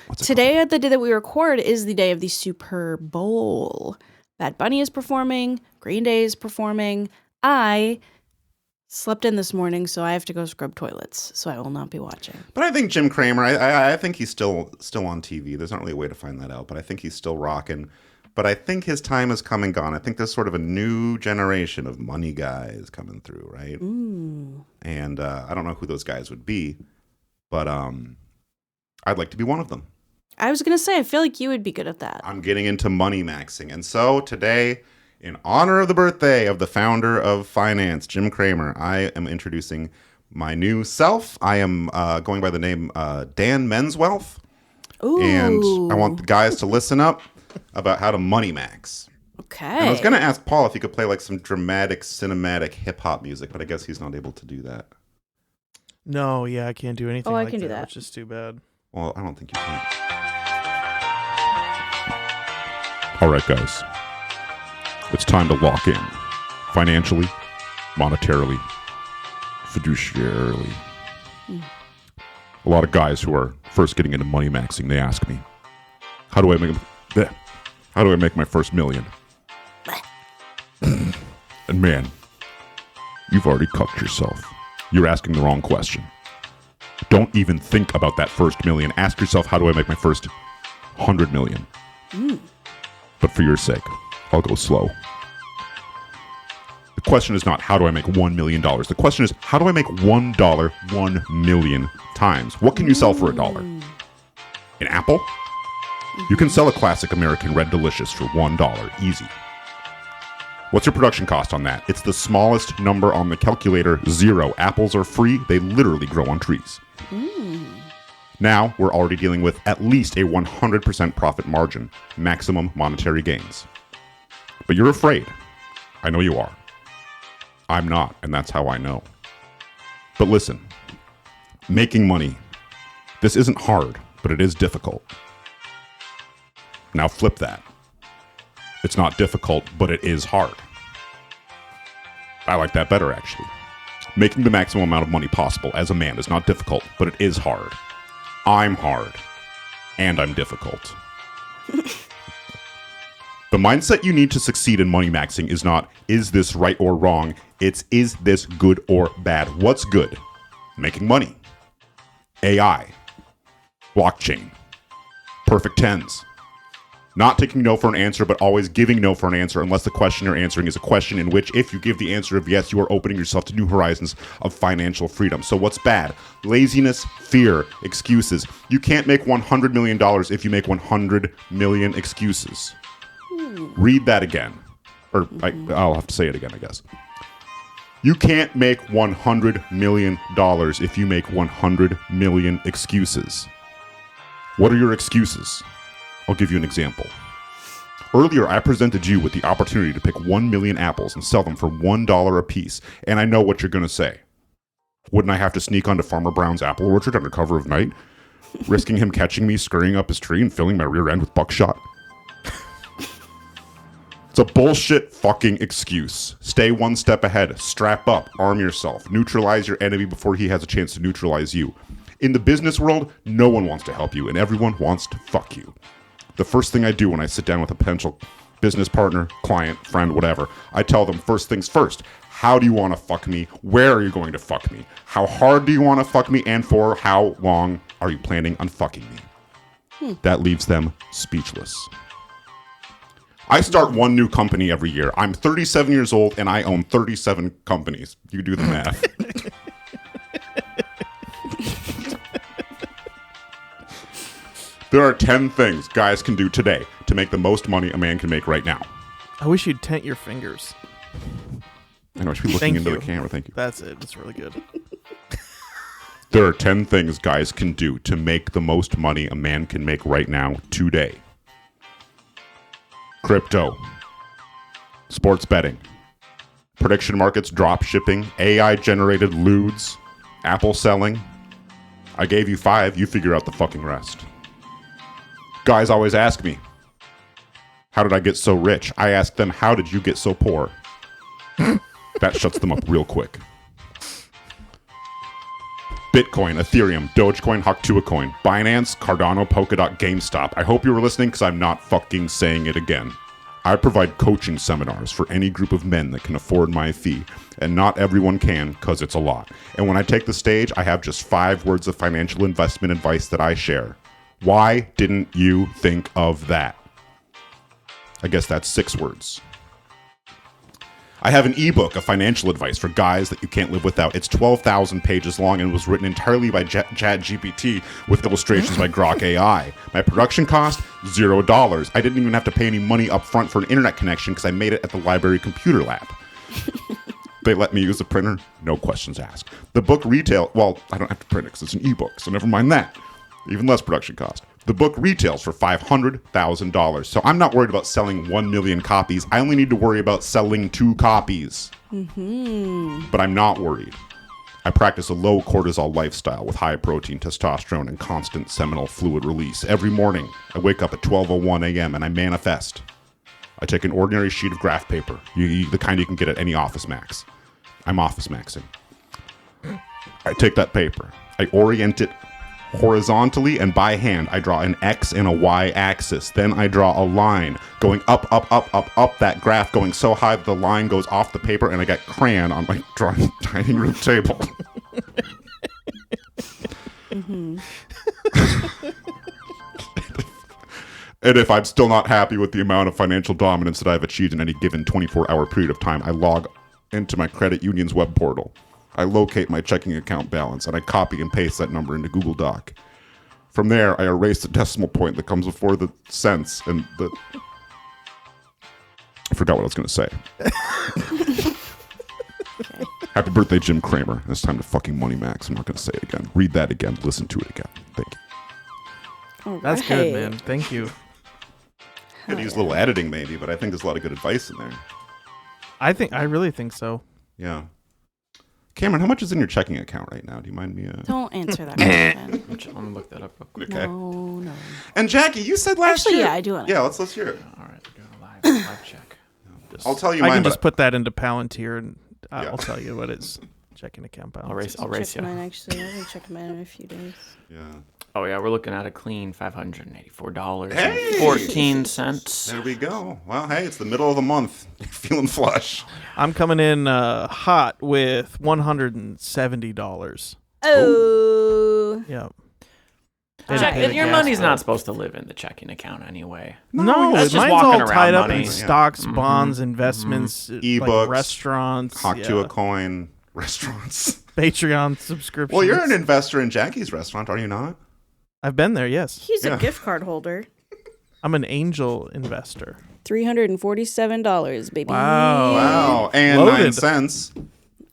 What's it Today, the day that we record, is the day of the Super Bowl. Bad Bunny is performing. Green Day is performing. I slept in this morning, so I have to go scrub toilets. So I will not be watching. But I think Jim Cramer, I think he's still on TV. There's not really a way to find that out, but I think he's still rocking. But I think his time has come and gone. I think there's sort of a new generation of money guys coming through, right? Ooh. And I don't know who those guys would be, but I'd like to be one of them. I was going to say, I feel like you would be good at that. I'm getting into money maxing. And so today, in honor of the birthday of the founder of finance, Jim Cramer, I am introducing my new self. I am going by the name Dan Menswealth. Ooh. And I want the guys to listen up about how to money max. Okay. And I was going to ask Paul if he could play like some dramatic, cinematic hip-hop music, but I guess he's not able to do that. No, yeah, I can't do anything Oh, I like can do that, that. which is too bad. Well, I don't think you can. All right, guys. It's time to lock in. Financially, monetarily, fiduciarily. A lot of guys who are first getting into money maxing, they ask me, how do I make my first million? And man, you've already cucked yourself. You're asking the wrong question. Don't even think about that first million. Ask yourself, how do I make my first 100 million? But for your sake, I'll go slow. The question is not, how do I make $1 million? The question is, how do I make $1 1 million times? What can you sell for $1? An apple? You can sell a classic American Red Delicious for $1, easy. What's your production cost on that? It's the smallest number on the calculator, 0. Apples are free. They literally grow on trees. Now, we're already dealing with at least a 100% profit margin, maximum monetary gains. But you're afraid. I know you are. I'm not, and that's how I know. But listen, making money, this isn't hard, but it is difficult. Now flip that. It's not difficult, but it is hard. I like that better, actually. Making the maximum amount of money possible as a man is not difficult, but it is hard. I'm hard. And I'm difficult. The mindset you need to succeed in money maxing is not, is this right or wrong? It's, is this good or bad? What's good? Making money. AI. Blockchain. Perfect tens. Not taking no for an answer, but always giving no for an answer unless the question you're answering is a question in which, if you give the answer of yes, you are opening yourself to new horizons of financial freedom. So what's bad? Laziness, fear, excuses. You can't make $100 million if you make 100 million excuses. Read that again. Or I'll have to say it again, I guess. You can't make $100 million if you make 100 million excuses. What are your excuses? I'll give you an example. Earlier, I presented you with the opportunity to pick 1 million apples and sell them for $1 a piece, and I know what you're going to say. Wouldn't I have to sneak onto Farmer Brown's apple orchard under cover of night, risking him catching me, scurrying up his tree, and filling my rear end with buckshot? It's a bullshit fucking excuse. Stay one step ahead. Strap up. Arm yourself. Neutralize your enemy before he has a chance to neutralize you. In the business world, no one wants to help you, and everyone wants to fuck you. The first thing I do when I sit down with a potential business partner, client, friend, whatever, I tell them first things first. How do you want to fuck me? Where are you going to fuck me? How hard do you want to fuck me? And for how long are you planning on fucking me? That leaves them speechless. I start one new company every year. I'm 37 years old and I own 37 companies. You do the math. There are 10 things guys can do today to make the most money a man can make right now. I wish you'd tent your fingers. I know, I should be looking into the camera. Thank you. That's it. It's really good. There are 10 things guys can do to make the most money a man can make right now today. Crypto, sports betting, prediction markets, drop shipping, AI-generated lewds, Apple selling. I gave you 5, you figure out the fucking rest. Guys always ask me, how did I get so rich? I ask them, how did you get so poor? That shuts them up real quick. Bitcoin, Ethereum, Dogecoin, Haktua Coin, Binance, Cardano, Polkadot, GameStop. I hope you were listening because I'm not fucking saying it again. I provide coaching seminars for any group of men that can afford my fee, and not everyone can because it's a lot. And when I take the stage, I have just 5 words of financial investment advice that I share. Why didn't you think of that? I guess that's 6 words. I have an ebook of financial advice for guys that you can't live without. It's 12,000 pages long and was written entirely by ChatGPT with illustrations by Grok AI. My production cost, $0. I didn't even have to pay any money up front for an internet connection because I made it at the library computer lab. They let me use a printer, no questions asked. The book retail, well, I don't have to print it because it's an ebook, so never mind that. Even less production cost. The book retails for $500,000. So I'm not worried about selling 1 million copies. I only need to worry about selling 2 copies. But I'm not worried. I practice a low cortisol lifestyle with high protein, testosterone, and constant seminal fluid release. Every morning, I wake up at 12:01 a.m. and I manifest. I take an ordinary sheet of graph paper, the kind you can get at any Office Max. I'm Office Maxing. I take that paper. I orient it horizontally, and by hand, I draw an X and a Y axis. Then I draw a line going up, that graph going so high that the line goes off the paper, and I got crayon on my dining room table. And if I'm still not happy with the amount of financial dominance that I've achieved in any given 24-hour period of time, I log into my credit union's web portal. I locate my checking account balance, and I copy and paste that number into Google Doc. From there, I erase the decimal point that comes before the cents and the... I forgot what I was going to say. Happy birthday, Jim Cramer. It's time to fucking money max. I'm not going to say it again. Read that again. Listen to it again. Thank you. All That's right. good, man. Thank you. Could use a little editing maybe, but I think there's a lot of good advice in there. I really think so. Yeah. Cameron, how much is in your checking account right now? Do you mind me? Don't answer that question. Let me look that up real quick. Okay. No. And Jackie, you said last Actually, year. yeah, I do want to. Yeah, let's hear it. All right, we're doing a live check. I'll tell you I mine. can but just put that into Palantir, and Yeah. I'll tell you what it's checking account balance. I'll race check you. mine, actually. I'll be checking mine in a few days. Yeah. Oh yeah, we're looking at a clean $584.14. There we go. Well, hey, it's the middle of the month. You're feeling flush. I'm coming in hot with $170. Oh. Yeah. And your money's not supposed to live in the checking account anyway. No, that's just mine's walking all around tied up money. in stocks, bonds, investments, E-books, like restaurants, Haktua Coin, restaurants. Patreon subscriptions. Well, you're an investor in Jackie's restaurant, are you not? I've been there, yes. He's Yeah. a gift card holder. I'm an angel investor. $347, baby. Wow. And Loaded. 9 cents.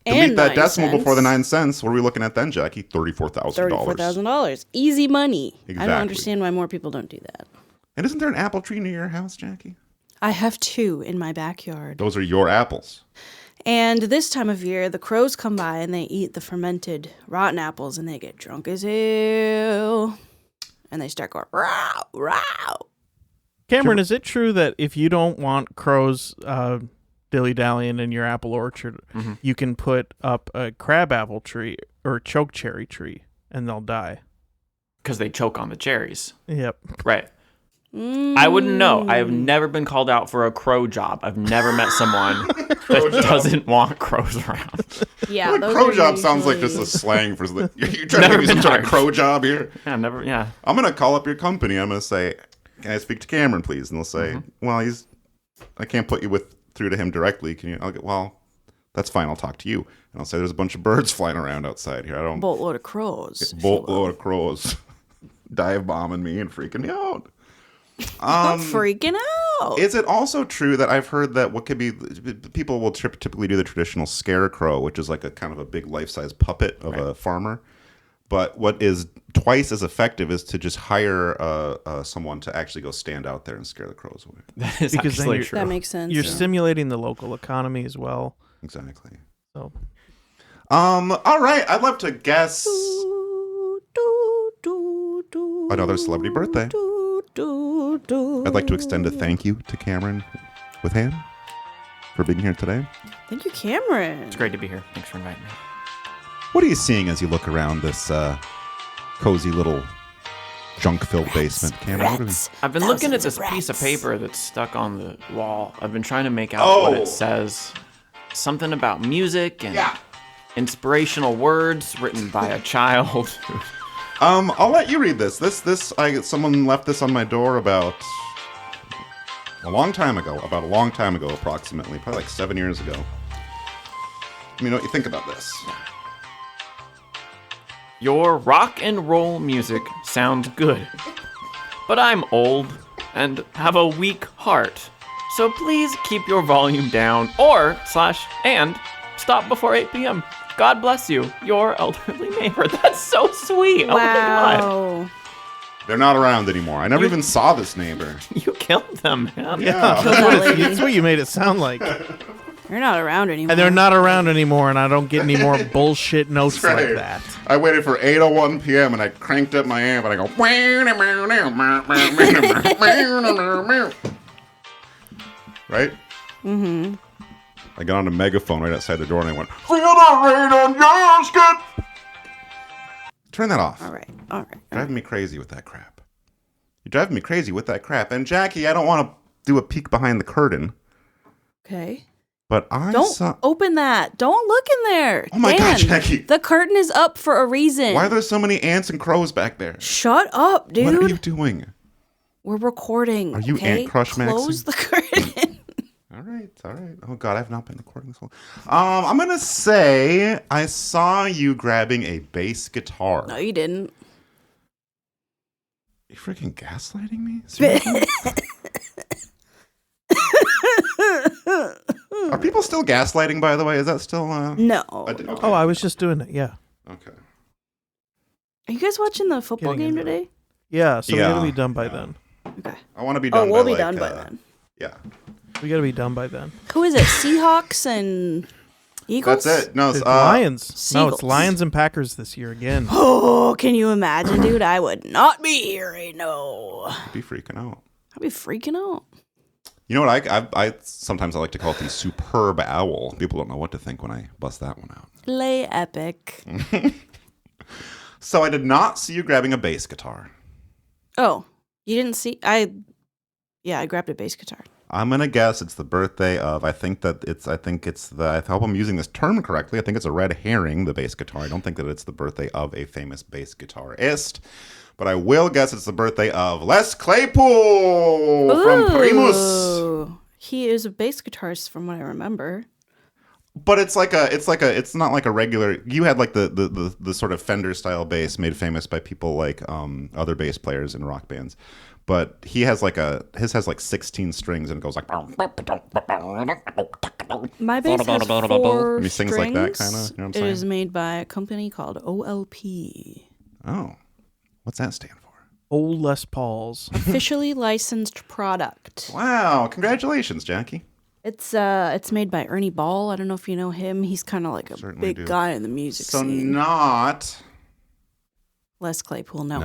And Delete that 9 decimal cents. before the 9 cents. What are we looking at then, Jackie? $34,000. $34,000. Easy money. I Exactly. don't understand why more people don't do that. And isn't there an apple tree near your house, Jackie? I have 2 in my backyard. Those are your apples. And this time of year, the crows come by and they eat the fermented rotten apples and they get drunk as hell. And they start going, row, row. Cameron, is it true that if you don't want crows dilly-dallying in your apple orchard, you can put up a crabapple tree or choke cherry tree and they'll die? Because they choke on the cherries. Yep. Right. I wouldn't know. I have never been called out for a crow job. I've never met someone that doesn't want crows around. Yeah, Like, those crow are job sounds like usually- just a slang for you're trying to Never give me some been sort of hired. crow job here. Yeah, never. Yeah. I'm gonna call up your company. I'm gonna say, "Can I speak to Cameron, please?" And they'll say, "Well, I can't put you through to him directly. Can you?" I'll go, "Well, that's fine. I'll talk to you." And I'll say, "There's a bunch of birds flying around outside here. I don't Boatload of crows. boatload of crows dive bombing me and freaking me out." I'm freaking out. Is it also true that I've heard that what could be people will typically do the traditional scarecrow, which is like a kind of a big life-size puppet of a farmer, but what is twice as effective is to just hire someone to actually go stand out there and scare the crows away. That is Because then actually you're- true. That makes sense. You're stimulating the local economy as well. Exactly. So All right. I'd love to guess another celebrity birthday. I'd like to extend a thank you to Cameron with Ham for being here today. Thank you, Cameron. It's great to be here. Thanks for inviting me. What are you seeing as you look around this cozy little junk-filled basement, Cameron? What are we- I've been looking at Thousands this of piece of rats. paper that's stuck on the wall. I've been trying to make out what it says. Something about music and inspirational words written by a child. I'll let you read this. Someone left this on my door about a long time ago, approximately, probably like 7 years ago. Let me know what you think about this. Your rock and roll music sounds good, but I'm old and have a weak heart. So please keep your volume down and stop before 8 p.m. God bless you, your elderly neighbor. That's so sweet. Oh my God. Wow. They're not around anymore. I never even saw this neighbor. You killed them, man. Yeah. Kill that lady. that's what you made it sound like. They're not around anymore. And they're not around anymore, and I don't get any more bullshit notes Right. like that. I waited for 8:01 p.m. and I cranked up my amp and I go. Right? Mm-hmm. I got on a megaphone right outside the door and I went, "Feel the rain on your skin." Turn that off. All right. All right. Driving me crazy with that crap. You're driving me crazy with that crap. And Jackie, I don't want to do a peek behind the curtain, Okay. but I Don't saw. open that. Don't look in there. Oh my God, Dan, Jackie. The curtain is up for a reason. Why are there so many ants and crows back there? Shut up, dude. What are you doing? We're recording. Are you okay? Ant Crush Maxie? Close the curtain. All right, all right. Oh God, I've not been recording this long. I'm gonna say I saw you grabbing a bass guitar. No, you didn't. You freaking gaslighting me? Seriously? Are people still gaslighting? By the way, is that still? No. Okay. Oh, I was just doing it. Yeah. Okay. Are you guys watching the football Getting game into today? Yeah. So we gotta Yeah. be done by then. Okay. I want to be Oh, done. we'll by be like, done by then. Yeah, We gotta be done by then. Who is it? Seahawks and Eagles? that's it. No, It's Lions. No, Seagulls. it's Lions and Packers this year again. Oh, can you imagine, dude? I would not be here. I know. I'd be freaking out. I'd be freaking out. You know what? I sometimes I like to call it the superb owl. People don't know what to think when I bust that one out. Lay epic. So I did not see you grabbing a bass guitar. Oh, you didn't see? I grabbed a bass guitar. I'm gonna guess it's the birthday of. I hope I'm using this term correctly. I think it's a red herring, the bass guitar. I don't think that it's the birthday of a famous bass guitarist, but I will guess it's the birthday of Les Claypool from Primus. Ooh. He is a bass guitarist, from what I remember. But it's not like a regular. You had like the sort of Fender style bass made famous by people like other bass players in rock bands. But his has like 16 strings and it goes like. My bass has 4 He sings strings. like that kinda, you know what I'm It is saying? made by a company called OLP. Oh, what's that stand for? Old Les Pauls. Officially licensed product. Wow! Congratulations, Jackie. It's made by Ernie Ball. I don't know if you know him. He's kind of like a Certainly big do. guy in the music So scene. not. Les Claypool, no.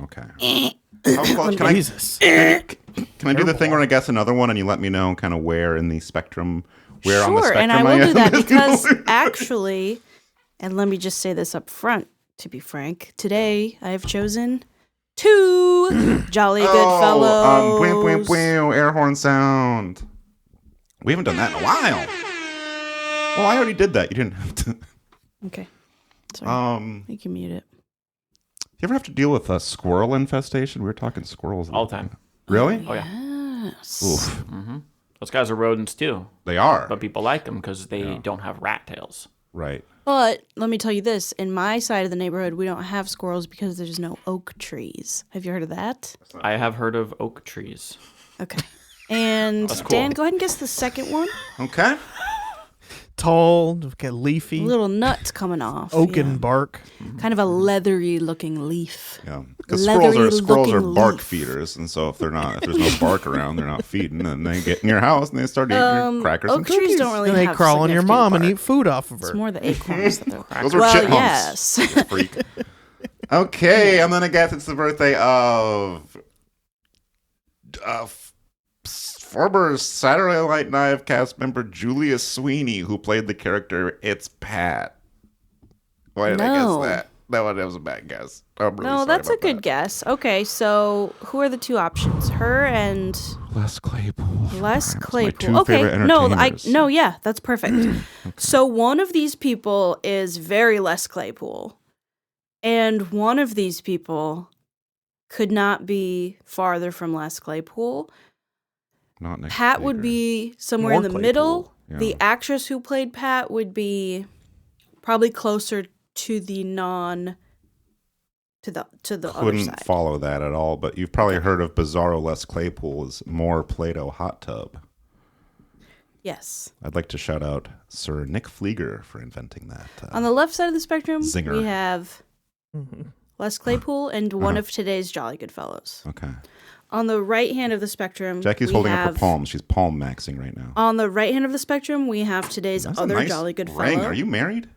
Okay. How close? Can I Jesus. Can I do the thing where I guess another one and you let me know kind of where in the spectrum, where on the Sure, spectrum and I will am? do that because actually, and let me just say this up front, to be frank, today I have chosen 2 Jolly Good Fellows. Bwam, bwam, bwam, air horn sound. We haven't done that in a while. Well, I already did that. You didn't have to. Okay. Sorry. You can mute it. You ever have to deal with a squirrel infestation? We were talking squirrels. All the time. Really? Oh, yeah. Yes. Oof. Those guys are rodents, too. They are. But people like them because they don't have rat tails. Right. But let me tell you this. In my side of the neighborhood, we don't have squirrels because there's no oak trees. Have you heard of that? I have heard of oak trees. Okay. And That's cool. Dan, go ahead and guess the second one. Okay. Tall, okay, leafy, Little nuts coming off. oaken yeah. bark. Kind of a leathery looking leaf. Yeah. Because squirrels are Leathery-looking bark leaf. feeders, and so if there's no bark around, they're not feeding, and they get in your house and they start eating your crackers and Oak trees cookies. don't really And they have crawl on your significant mom and bark. eat food off of her. It's more the acorns that they're Those are well, chipmunks. yes. You freak. Okay, I'm gonna guess it's the birthday of former Saturday Night Live cast member Julia Sweeney, who played the character It's Pat. Why did I No. guess that? That was a bad guess. I'm really No, sorry that's a about good that. guess. Okay, so who are the 2 options? Her and Les Claypool. Les My Claypool. 2 Okay, favorite no, entertainers. yeah, that's perfect. So one of these people is very Les Claypool, and one of these people could not be farther from Les Claypool. Not Nick Pat would Baker. be somewhere More in the Claypool, middle. yeah. The actress who played Pat would be probably closer to the to the other Couldn't side. follow that at all, but you've probably heard of Bizarro Les Claypool's More Play-Doh Hot Tub. Yes. I'd like to shout out Sir Nick Flieger for inventing that. On the left side of the spectrum, Zinger. we have Les Claypool and one of today's Jolly Good Fellows. Okay. On the right hand of the spectrum, Jackie's we holding have, up her palms. She's palm maxing right now. On the right hand of the spectrum, we have today's That's a other nice Jolly Good ring. Fellow. Are you married?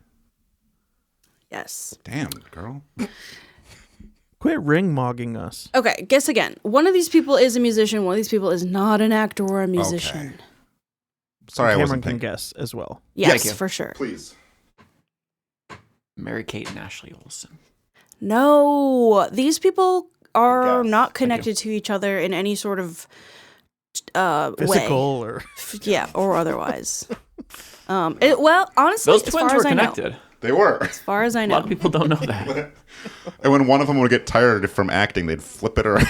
Yes. Damn, girl. Quit ring mogging us. Okay, guess again. One of these people is a musician. One of these people is not an actor or a musician. Okay. Sorry, I Cameron wasn't can thinking. guess as well. Yes, you. for sure. Please. Mary-Kate and Ashley Olsen. No, these people are Yes. not connected to each other in any sort of Physical way. or Yeah, or otherwise. Well, honestly, Those as twins far were as I know, connected. They were. as far as I A know, lot of people don't know that. And when one of them would get tired from acting, they'd flip it around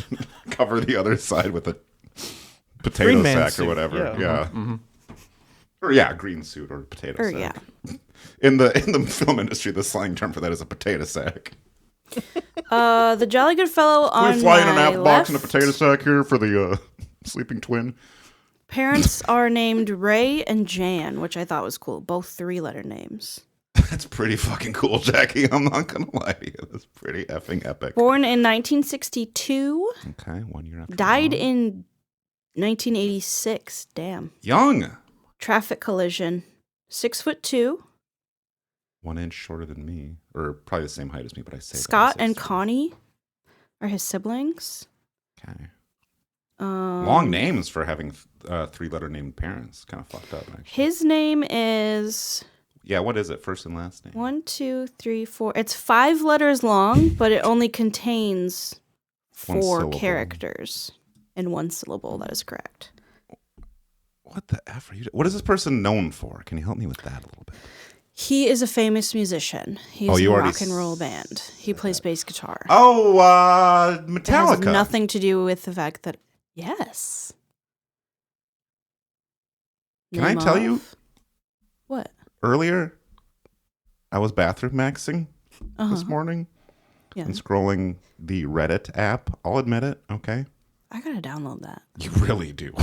and cover the other side with a potato Green man sack or suit, whatever. yeah. Yeah. Or yeah, green suit or potato or sack. yeah. In the film industry, the slang term for that is a potato sack. The Jolly Good Fellow on We fly in an my apple box and a left, potato sack here for the sleeping twin. Parents are named Ray and Jan, which I thought was cool. Both 3-letter names. That's pretty fucking cool, Jackie. I'm not gonna lie to you. That's pretty effing epic. Born in 1962, Okay, 1 year after. died mom. in 1986. Damn. Young. Traffic collision. 6'2". 1 inch shorter than me, or probably the same height as me, but I say Scott that. and Connie are his siblings. Okay. Long Um, names for having 3-letter named parents. Kind of fucked up, actually. His name is Yeah, what is it? First and last name? 1, 2, 3, 4. It's 5 letters long, but it only contains One 4 syllable. characters in 1 syllable. That is correct. What the F are you? What is this person known for? Can you help me with that a little bit? He is a famous musician. He's Oh, in you a already rock and roll band. He plays bass guitar. Oh, It has Metallica. nothing to do with the fact that yes. Can I Name tell of- you? What? Earlier, I was bathroom maxing this morning Yeah. and scrolling the Reddit app. I'll admit it, okay? I gotta download that. You really do.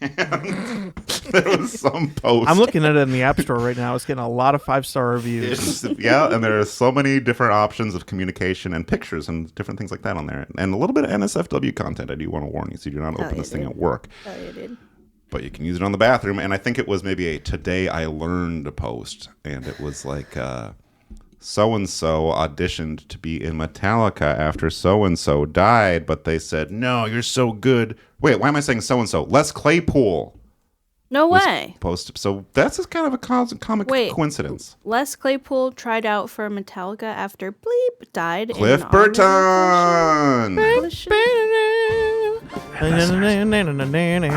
And there was some post. I'm looking at it in the App Store right now. It's getting a lot of 5-star reviews. Yeah, and there are so many different options of communication and pictures and different things like that on there. And a little bit of NSFW content, I do want to warn you, so you do not Hell open yeah, this thing dude. at work. Oh, yeah, dude. but you can use it on the bathroom. And I think it was maybe a "Today I Learned" post, and it was like so-and-so auditioned to be in Metallica after so-and-so died, but they said, no, you're so good. Wait, why am I saying so-and-so? Les Claypool. No way. So that's just kind of a comic coincidence. Les Claypool tried out for Metallica after Bleep died. Cliff Burton. I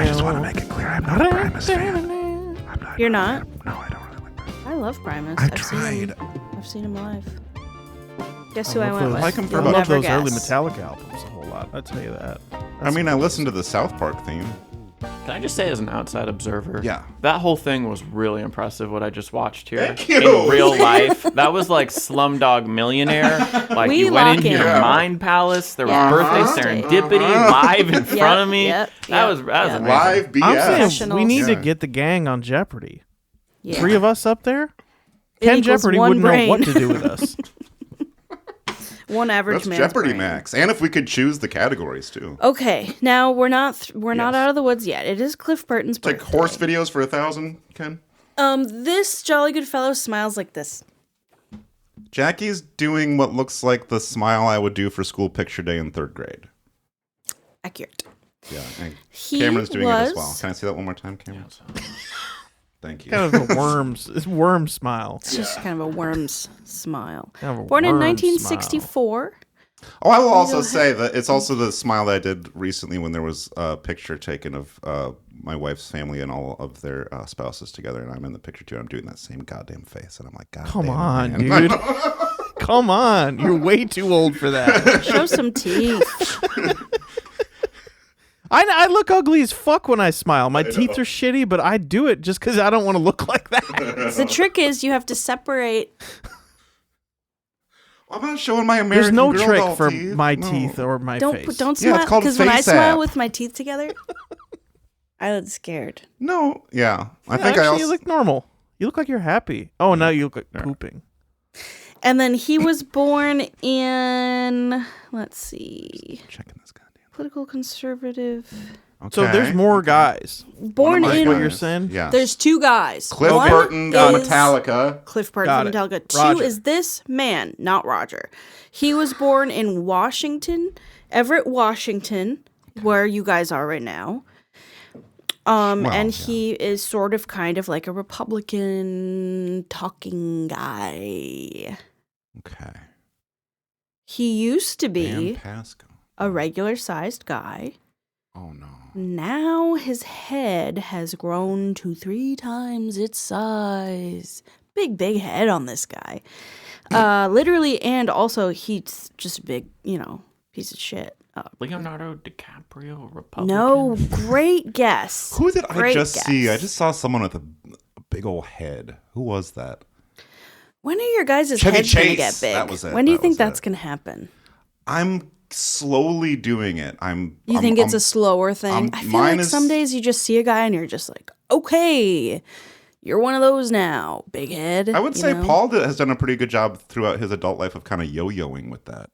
just want to make it clear I'm not a Primus fan. You're not? No, I don't really like Primus. I love Primus. I've seen him live. Guess who I went with? I like him for I You'll love never those early guess. Metallica albums a whole lot. I'll tell you that. I mean, I listened to the South Park theme. Can I just say, as an outside observer, Yeah. that whole thing was really impressive. What I just watched here Thank you. in real life, that was like Slumdog Millionaire. Like We you went lock into your in. mind palace. There was Yeah. birthday serendipity live in front of me. Yep, That was amazing. Live BS. I'm saying we need to Yeah. get the gang on Jeopardy. Yeah. 3 of us up there? It Ken equals Jeopardy one wouldn't brain. know what to do with us. One average That's man's Jeopardy brain. Max. And if we could choose the categories, too. Okay, now we're not Yes. out of the woods yet. It is Cliff Burton's Like birthday. horse videos for 1,000, Ken? This jolly good fellow smiles like this. Jackie's doing what looks like the smile I would do for school picture day in 3rd grade. Accurate. Yeah. And He Cameron's doing it as was- well. Can I see that one more time, Cameron? Thank you. Kind of a worm smile. It's just kind of a worm's smile. Kind of a Born in worm 1964. Oh, I will also say that it's also the smile that I did recently when there was a picture taken of my wife's family and all of their spouses together, and I'm in the picture too. I'm doing that same goddamn face, and I'm like, God Come damn it, on, man." dude. Come on. You're way too old for that. Show some teeth. I look ugly as fuck when I smile. My teeth are shitty, but I do it just because I don't want to look like that. The trick is you have to separate. I'm not showing my American There's no Girl trick doll for teeth. my No. teeth or my Don't face. don't Yeah, it's smile called because when I face smile app. with my teeth together, I look scared. No, yeah. I think Actually, I also. you look normal. You look like you're happy. Oh, now you look like pooping. And then he was born in, let's see, Checking this goddamn. political conservative. So there's more guys. Born One of my in. What you're saying? Yeah. There's 2 guys. Cliff One Burton, is Metallica. Cliff Burton Got from it. Metallica. 2 Roger. is this man, not Roger. He was born in Washington, Everett, Washington, where you guys are right now. And he is sort of kind of like a Republican talking guy. Okay. He used to Dan be Pasco. a regular sized guy. Oh no. Now his head has grown to 3 times its size. Big head on this guy. Literally, and also he's just a big, piece of shit. Leonardo DiCaprio, Republican. No, great guess. Who did I Great just see? guess. I just saw someone with a big old head. Who was that? When are your guys' Chevy heads going to Chase. get big? That was it. When do you That think was that's it. going to happen? I'm slowly doing it. You think it's a slower thing? I feel mine like is- some days you just see a guy and you're just like, okay, you're one of those now, big head. I would you say know? Paul has done a pretty good job throughout his adult life of kind of yo-yoing with that.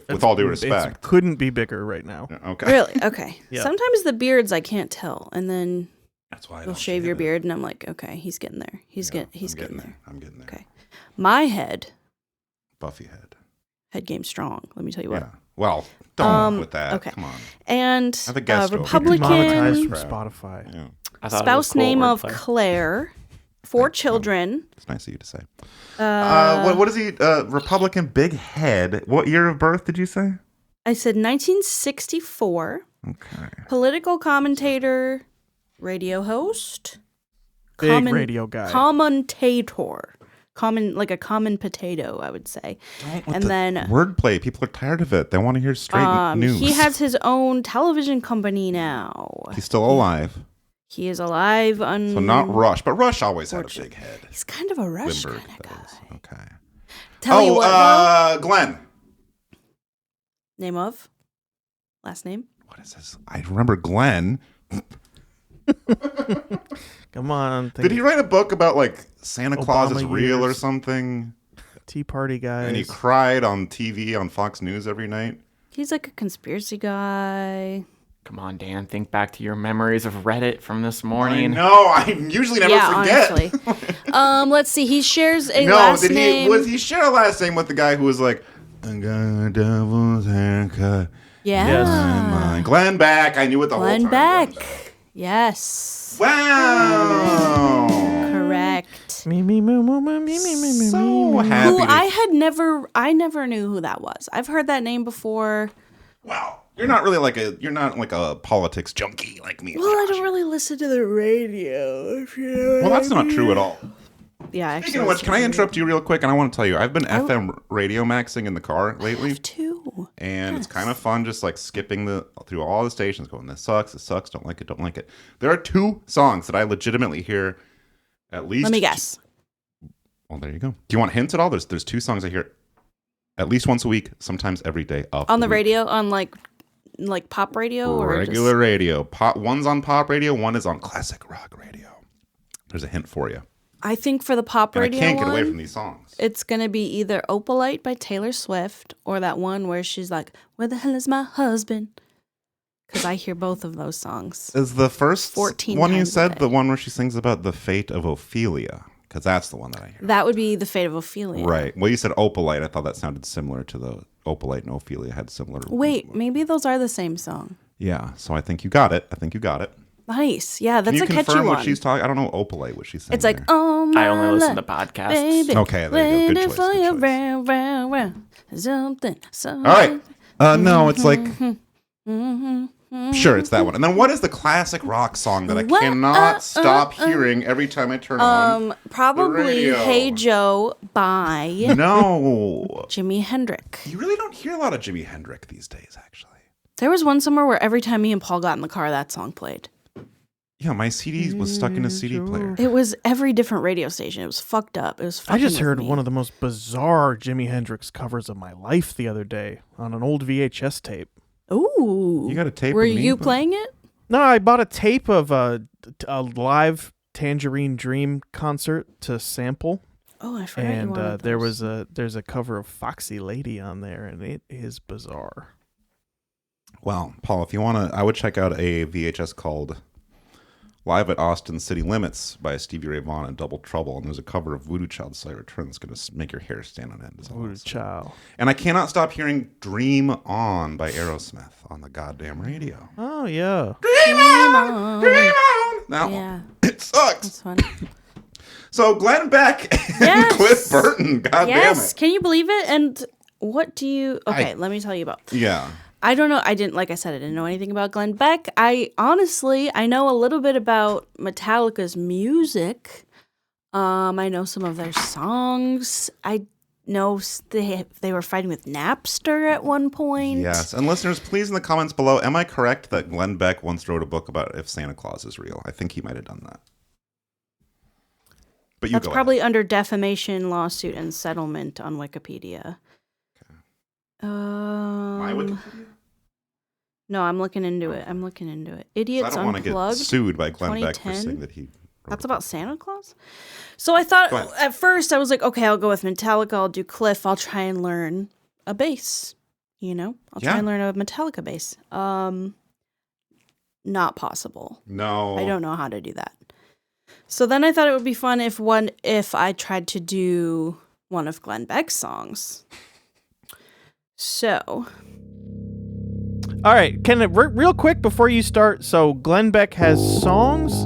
With all due respect. It couldn't be bigger right now. Okay. Really? Okay. Yeah. Sometimes the beards I can't tell, and then That's why I you'll don't shave shave your it. beard, and I'm like, okay, he's getting there. He's Yeah, getting there. I'm getting there. Okay. My head Buffy head. game strong. Let me tell you what. Yeah. Well, don't with that. okay. Come on. And Have a guest over. Demonetized Republican from Spotify. Yeah. I thought it was spouse cool name of wordplay. Claire, 4 children. It's nice of you to say. What is he? Republican big head. What year of birth did you say? I said 1964. Okay. Political commentator, radio host, Big radio guy. commentator, like a common potato, I would say. And then Wordplay. People are tired of it. They want to hear straight news. he has his own television company now. He's still alive. He is alive. So not Rush, but Rush always had a Fortunate. big head. He's kind of a Rush Limburg, kind of that guy. is. Okay. Tell you what, though. Glenn. Name of, last name. What is this? I remember Glenn. Come on. Did he write a book about like Santa Claus is Obama real or years. something? Tea Party guys. And he cried on TV on Fox News every night. He's like a conspiracy guy. Come on, Dan. Think back to your memories of Reddit from this morning. No, I usually never forget. Honestly. Let's see. He shares a last name. Was he share a last name with the guy who was like, I got a devil's haircut? Yeah. Glenn Beck. I knew it the whole time. Glenn Beck. Yes. Wow. Correct. So happy. Who I never knew who that was. I've heard that name before. Wow. You're not like a politics junkie like me. Well, I don't really listen to the radio. Well, that's not true at all. Yeah, actually. Speaking of which, can I interrupt you real quick? And I want to tell you, I've been FM radio maxing in the car lately. I have too. And it's kind of fun just like skipping through all the stations going, this sucks, don't like it. There are 2 songs that I legitimately hear at least. Let me guess. Well, there you go. Do you want hints at all? There's 2 songs I hear at least once a week, sometimes every day. On the radio? On like pop radio? Or regular radio. One's on pop radio, one is on classic rock radio. There's a hint for you. I think for the pop radio I can't get away one, from these songs. It's going to be either Opalite by Taylor Swift or that one where she's like, where the hell is my husband? Because I hear both of those songs. Is the first 14 one you times said a day. the one where she sings about the fate of Ophelia? Because that's the one that I hear. That would be The Fate of Ophelia. Right. Well, you said Opalite. I thought that sounded similar to the Opalite and Ophelia had similar. Wait, maybe those are the same song. Yeah. So I think you got it. Nice. Yeah, that's Can you a catchy confirm one. what she's talking? I don't know Opalite, what she's saying. It's like, there. oh my I only listen to love, podcasts. baby, Okay, there you go. Good waiting choice, for good you choice. round, something. All right. No, it's like. Mm-hmm. Sure, it's that one. And then what is the classic rock song that I cannot stop hearing every time I turn on? Probably radio? Hey Joe by No. Jimi Hendrix. You really don't hear a lot of Jimi Hendrix these days, actually. There was one somewhere where every time me and Paul got in the car, that song played. Yeah, my CD was stuck in a CD player. It was every different radio station. It was fucked up. It was. I just fucking heard with me. one of the most bizarre Jimi Hendrix covers of my life the other day on an old VHS tape. Ooh. You got a tape Were of me, you but- playing it? No, I bought a tape of a live Tangerine Dream concert to sample, Oh, I forgot you and wanted there's a cover of Foxy Lady on there, and it is bizarre. Well, Paul, if you want to, I would check out a VHS called Live at Austin City Limits by Stevie Ray Vaughan and Double Trouble, and there's a cover of Voodoo Child's Slight Return that's going to make your hair stand on end. Voodoo Child. And I cannot stop hearing Dream On by Aerosmith on the goddamn radio. Oh yeah. Dream on! Dream on! That Yeah. one. It sucks. That's fun. So Glenn Beck and Yes. Cliff Burton, goddamn Yes. it. Can you believe it? And what do you... Okay, let me tell you about... Yeah. I don't know. I didn't, like I said, I didn't know anything about Glenn Beck. I know a little bit about Metallica's music. I know some of their songs. I know they were fighting with Napster at one point. Yes. And listeners, please in the comments below, am I correct that Glenn Beck once wrote a book about if Santa Claus is real? I think he might have done that. But you That's go probably ahead. under defamation, lawsuit, and settlement on Wikipedia. My Wikipedia? No, I'm looking into it. Idiots I don't want to Unplugged. get sued by Glenn Beck for 2010. saying that he... That's about Santa Claus? So I thought, Go ahead. at first, I was like, okay, I'll go with Metallica. I'll do Cliff. I'll try and learn a bass. I'll try and learn a Metallica bass. Not possible. No. I don't know how to do that. So then I thought it would be fun if I tried to do one of Glenn Beck's songs. So, All right, real quick before you start. So Glenn Beck has songs.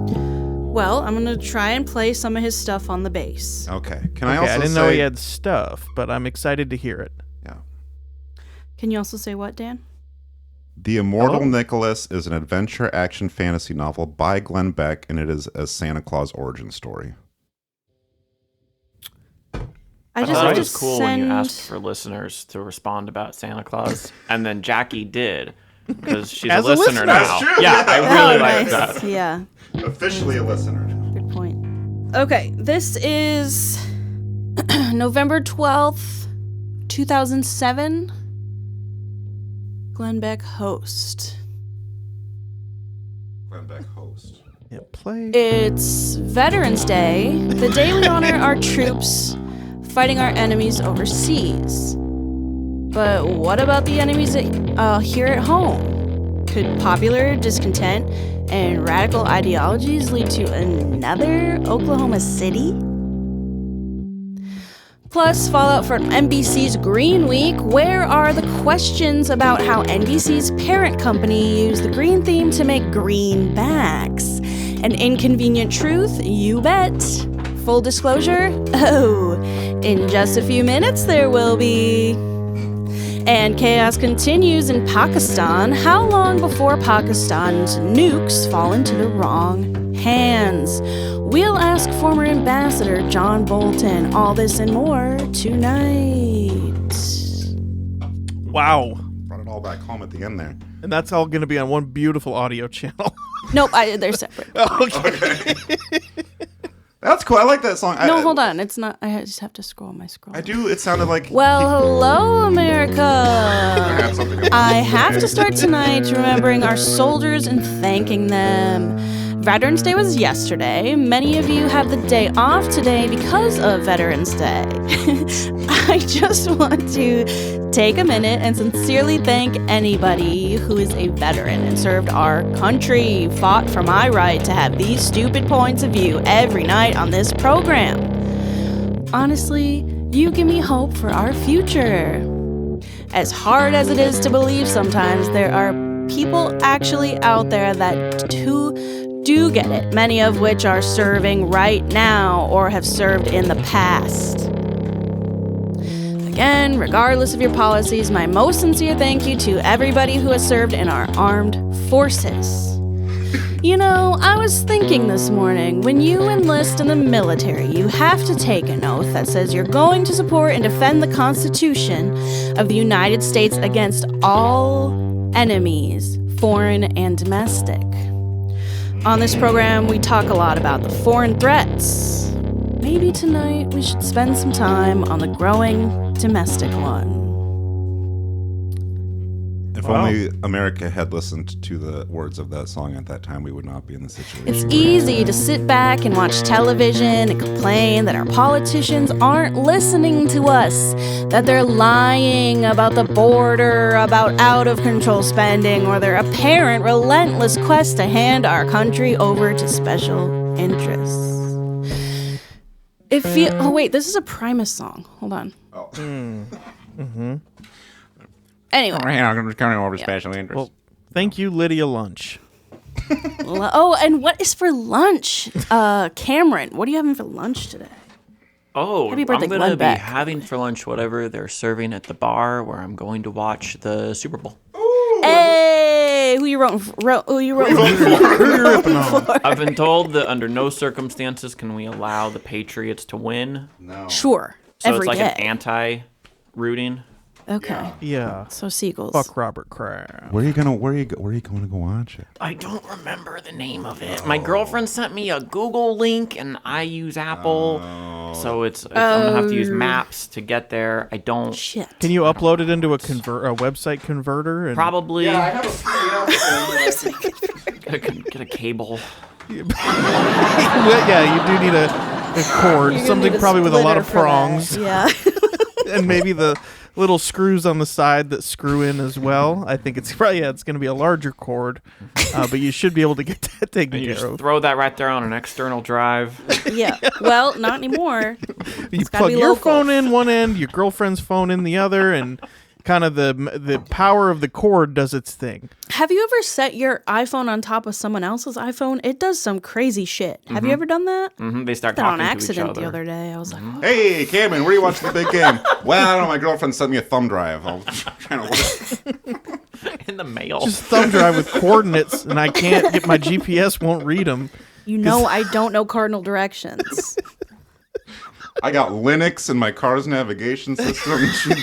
well, I'm going to try and play some of his stuff on the bass. Okay. Can I Okay, also I didn't say... know he had stuff, but I'm excited to hear it. Yeah. Can you also say what, Dan? The Immortal Hello? Nicholas is an adventure action fantasy novel by Glenn Beck, and it is a Santa Claus origin story. I just thought have it to was cool send... when you asked for listeners to respond about Santa Claus, and then Jackie did because she's As a a listener listener. now. That's true, Yeah, I yeah. really Oh, like nice. that. Yeah, Officially a listener. good point. Okay, this is November 12th, 2007. Glenn Beck host. Glenn Beck host. Yeah, play. It's Veterans Day, the day we honor our troops fighting our enemies overseas. But what about the enemies here at home? Could popular discontent and radical ideologies lead to another Oklahoma City? Plus, fallout from NBC's Green Week. Where are the questions about how NBC's parent company used the green theme to make greenbacks? An inconvenient truth? You bet. Full disclosure? Oh, in just a few minutes there will be. And chaos continues in Pakistan. How long before Pakistan's nukes fall into the wrong hands? We'll ask former Ambassador John Bolton all this and more tonight. Wow. Brought it all back home at the end there. And that's all going to be on one beautiful audio channel. Nope, they're separate. Okay. That's cool. I like that song. No, hold on. It's not. I just have to scroll my scroll. I do. It sounded like. Well, hello, America. have something I have to start tonight remembering our soldiers and thanking them. Veterans Day was yesterday. Many of you have the day off today because of Veterans Day. I just want to take a minute and sincerely thank anybody who is a veteran and served our country, fought for my right to have these stupid points of view every night on this program. Honestly, you give me hope for our future. As hard as it is to believe sometimes, there are people actually out there that do get it, many of which are serving right now or have served in the past. Again, regardless of your policies, my most sincere thank you to everybody who has served in our armed forces. You know, I was thinking this morning, when you enlist in the military, you have to take an oath that says you're going to support and defend the Constitution of the United States against all enemies, foreign and domestic. On this program, we talk a lot about the foreign threats. Maybe tonight we should spend some time on the growing domestic one. If only America had listened to the words of that song at that time, we would not be in the situation. It's easy to sit back and watch television and complain that our politicians aren't listening to us, that they're lying about the border, about out-of-control spending, or their apparent relentless quest to hand our country over to special interests. Oh, wait, this is a Primus song. Hold on. Oh. Anyway. I'm just coming over special interest. Well, thank you, Lydia Lunch. Oh, and what is for lunch? Cameron, what are you having for lunch today? Oh, Happy birthday, I'm going Glenn to be Beck. having for lunch whatever they're serving at the bar where I'm going to watch the Super Bowl. Hey, who you wrote for? I've been told that under no circumstances can we allow the Patriots to win. No. Sure, So every it's like day. an anti-rooting. Okay, Yeah. so seagulls. Fuck Robert Kraft. Where are you going to go watch it? I don't remember the name of it. My girlfriend sent me a Google link, and I use Apple, so it's I'm gonna have to use Maps to get there. I don't Shit. Can you upload it into a website converter? And probably I have a PDF. get a cable. yeah, you do need a cord, You're gonna something need a probably with a lot splitter of for that. prongs, Yeah. and maybe the little screws on the side that screw in as well. I think it's probably it's going to be a larger cord, but you should be able to get that taken And you care just of. throw that right there on an external drive. Yeah. Well, not anymore. You gotta plug be your local. phone in one end, your girlfriend's phone in the other, and kind of the power of the cord does its thing. Have you ever set your iPhone on top of someone else's iPhone? It does some crazy shit. Have you ever done that? They start That on talking to each accident other. the other day. I was like, what? Hey, Cameron, where are you watching the big game? Well, I don't know. My girlfriend sent me a thumb drive. I'm trying to work. In the mail. Just thumb drive with coordinates, and I can't get my GPS won't read them. You know I don't know cardinal directions. I got Linux in my car's navigation system. She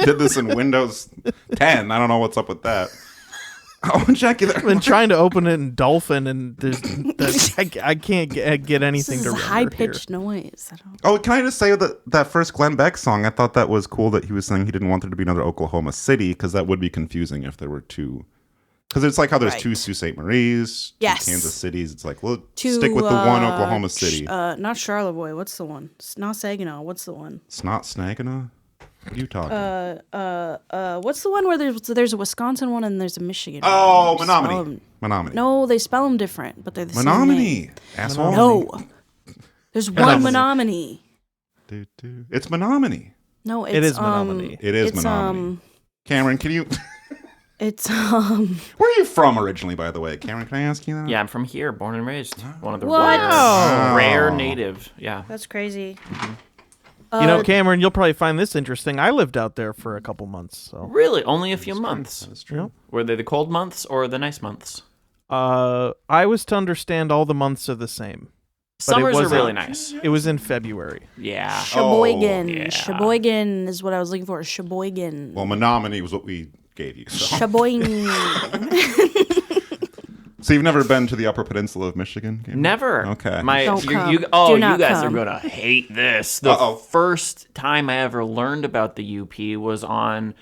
did this in Windows 10. I don't know what's up with that. Oh, Jackie, I've been trying to open it in Dolphin, and I can't get anything This to is render high pitched noise. I don't. Oh, can I just say that first Glenn Beck song, I thought that was cool that he was saying he didn't want there to be another Oklahoma City, because that would be confusing if there were two. Because it's like how there's two Sault Ste. Marie's, Yes. two Kansas Cities. It's like, well, To, stick with the one Oklahoma City. Not Charlevoix. What's the one? Not Saginaw. What's the one? Snot Snaginaw? You talking? What's the one where there's a Wisconsin one and there's a Michigan one? Oh, They spell Menominee. 'em- Menominee. No, they spell them different, but they're the same name. Menominee. Asshole. No. There's one Menominee. It's Menominee. No, it's It is Menominee. It is Menominee. Cameron, can you... It's Where are you from originally, by the way? Cameron, can I ask you that? Yeah, I'm from here, born and raised. One of the What? rare native. Yeah. That's crazy. You know, Cameron, you'll probably find this interesting. I lived out there for a couple months. So Really? Only a few months? That's true. Were they the cold months or the nice months? I was to understand all the months are the same. But it Summers are wasn't- really nice. It was in February. Yeah. Sheboygan. yeah. Sheboygan is what I was looking for. Sheboygan. Well, Menominee was what we gave you. So. Sheboygan. So you've never been to the Upper Peninsula of Michigan? Cameron? Never. Okay. Don't come. You Do you not guys come. are gonna hate this. The Uh-oh. first time I ever learned about the UP was on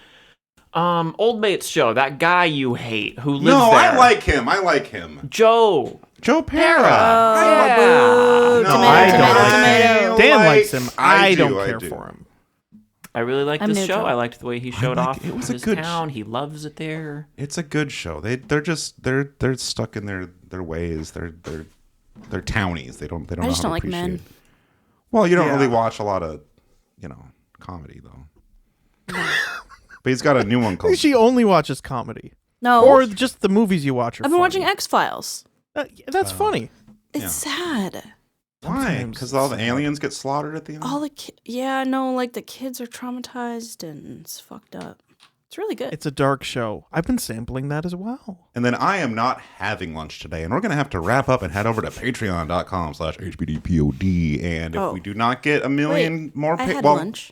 Old Mate's show. That guy you hate who lives No, there. I like him. Joe. Joe Pera. Yeah. Boo. No, Tomato, I don't tomato, like tomato. him. Dan likes him. I I do, don't I care do. for him. I really liked I'm this neutral. show. I liked the way he showed like off it. It was a his good town. He loves it there. It's a good show. They're stuck in their ways. They're townies. They don't I know just how don't to like men. appreciate. Well, you don't Yeah. really watch a lot of, comedy though. But he's got a new one called. She only watches comedy. No. Or just the movies you watch are I've been funny. watching X-Files. That's funny. It's sad. Why? sometimes Because all the aliens get slaughtered at the end. All the the kids are traumatized and it's fucked up. It's really good. It's a dark show. I've been sampling that as well. And then I am not having lunch today, and we're going to have to wrap up and head over to patreon.com/HBDPOD. And if we do not get a million more... I had well, lunch.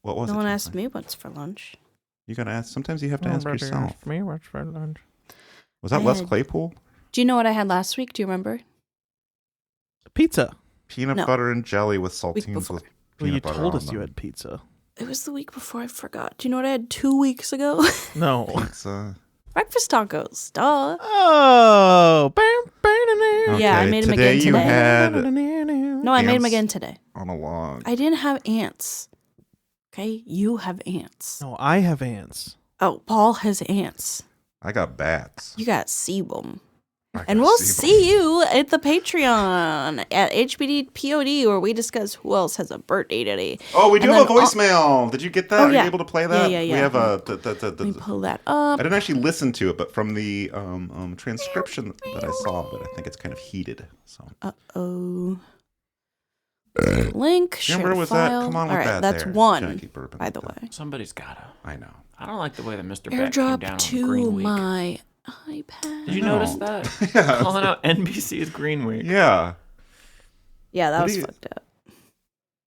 What was it? No one Jessica? asked me what's for lunch. You got to ask. Sometimes you have to ask yourself. Me, what's for lunch? Was that I Les had- Claypool? Do you know what I had last week? Do you remember? Pizza. Peanut No. butter and jelly with Week saltines before. with Well, you peanut butter told on us you them. had pizza. It was the week before. I forgot. Do you know what I had 2 weeks ago? No. Pizza. Breakfast tacos. Duh. Oh. Yeah, I Okay, made 'em today again you today. had No, I made them ants again today. on a log. I didn't have ants. Okay, you have ants. No, I have ants. Oh, Paul has ants. I got bats. You got sebum. I And got we'll sea see you at the Patreon at HBDPOD, where we discuss who else has a birthday today. Oh, we do And have a then voicemail. Did you get that? Oh, Are yeah. you able to play that? Yeah. We have a. Let me pull that I up. didn't actually listen to it, but from the transcription that I saw, but I think it's kind of heated. So. Oh. Link. Share Remember, was that? file. Come on All with right, that. that's there. one. Gotta keep burping By with the that. way, Somebody's gotta. I know. I don't like the way that Mr. Beck came down airdrop on to Green Week. my iPad. Did you No. notice that? Yeah. Calling out NBC's Green Week. Yeah. Yeah, that What was do you- fucked up.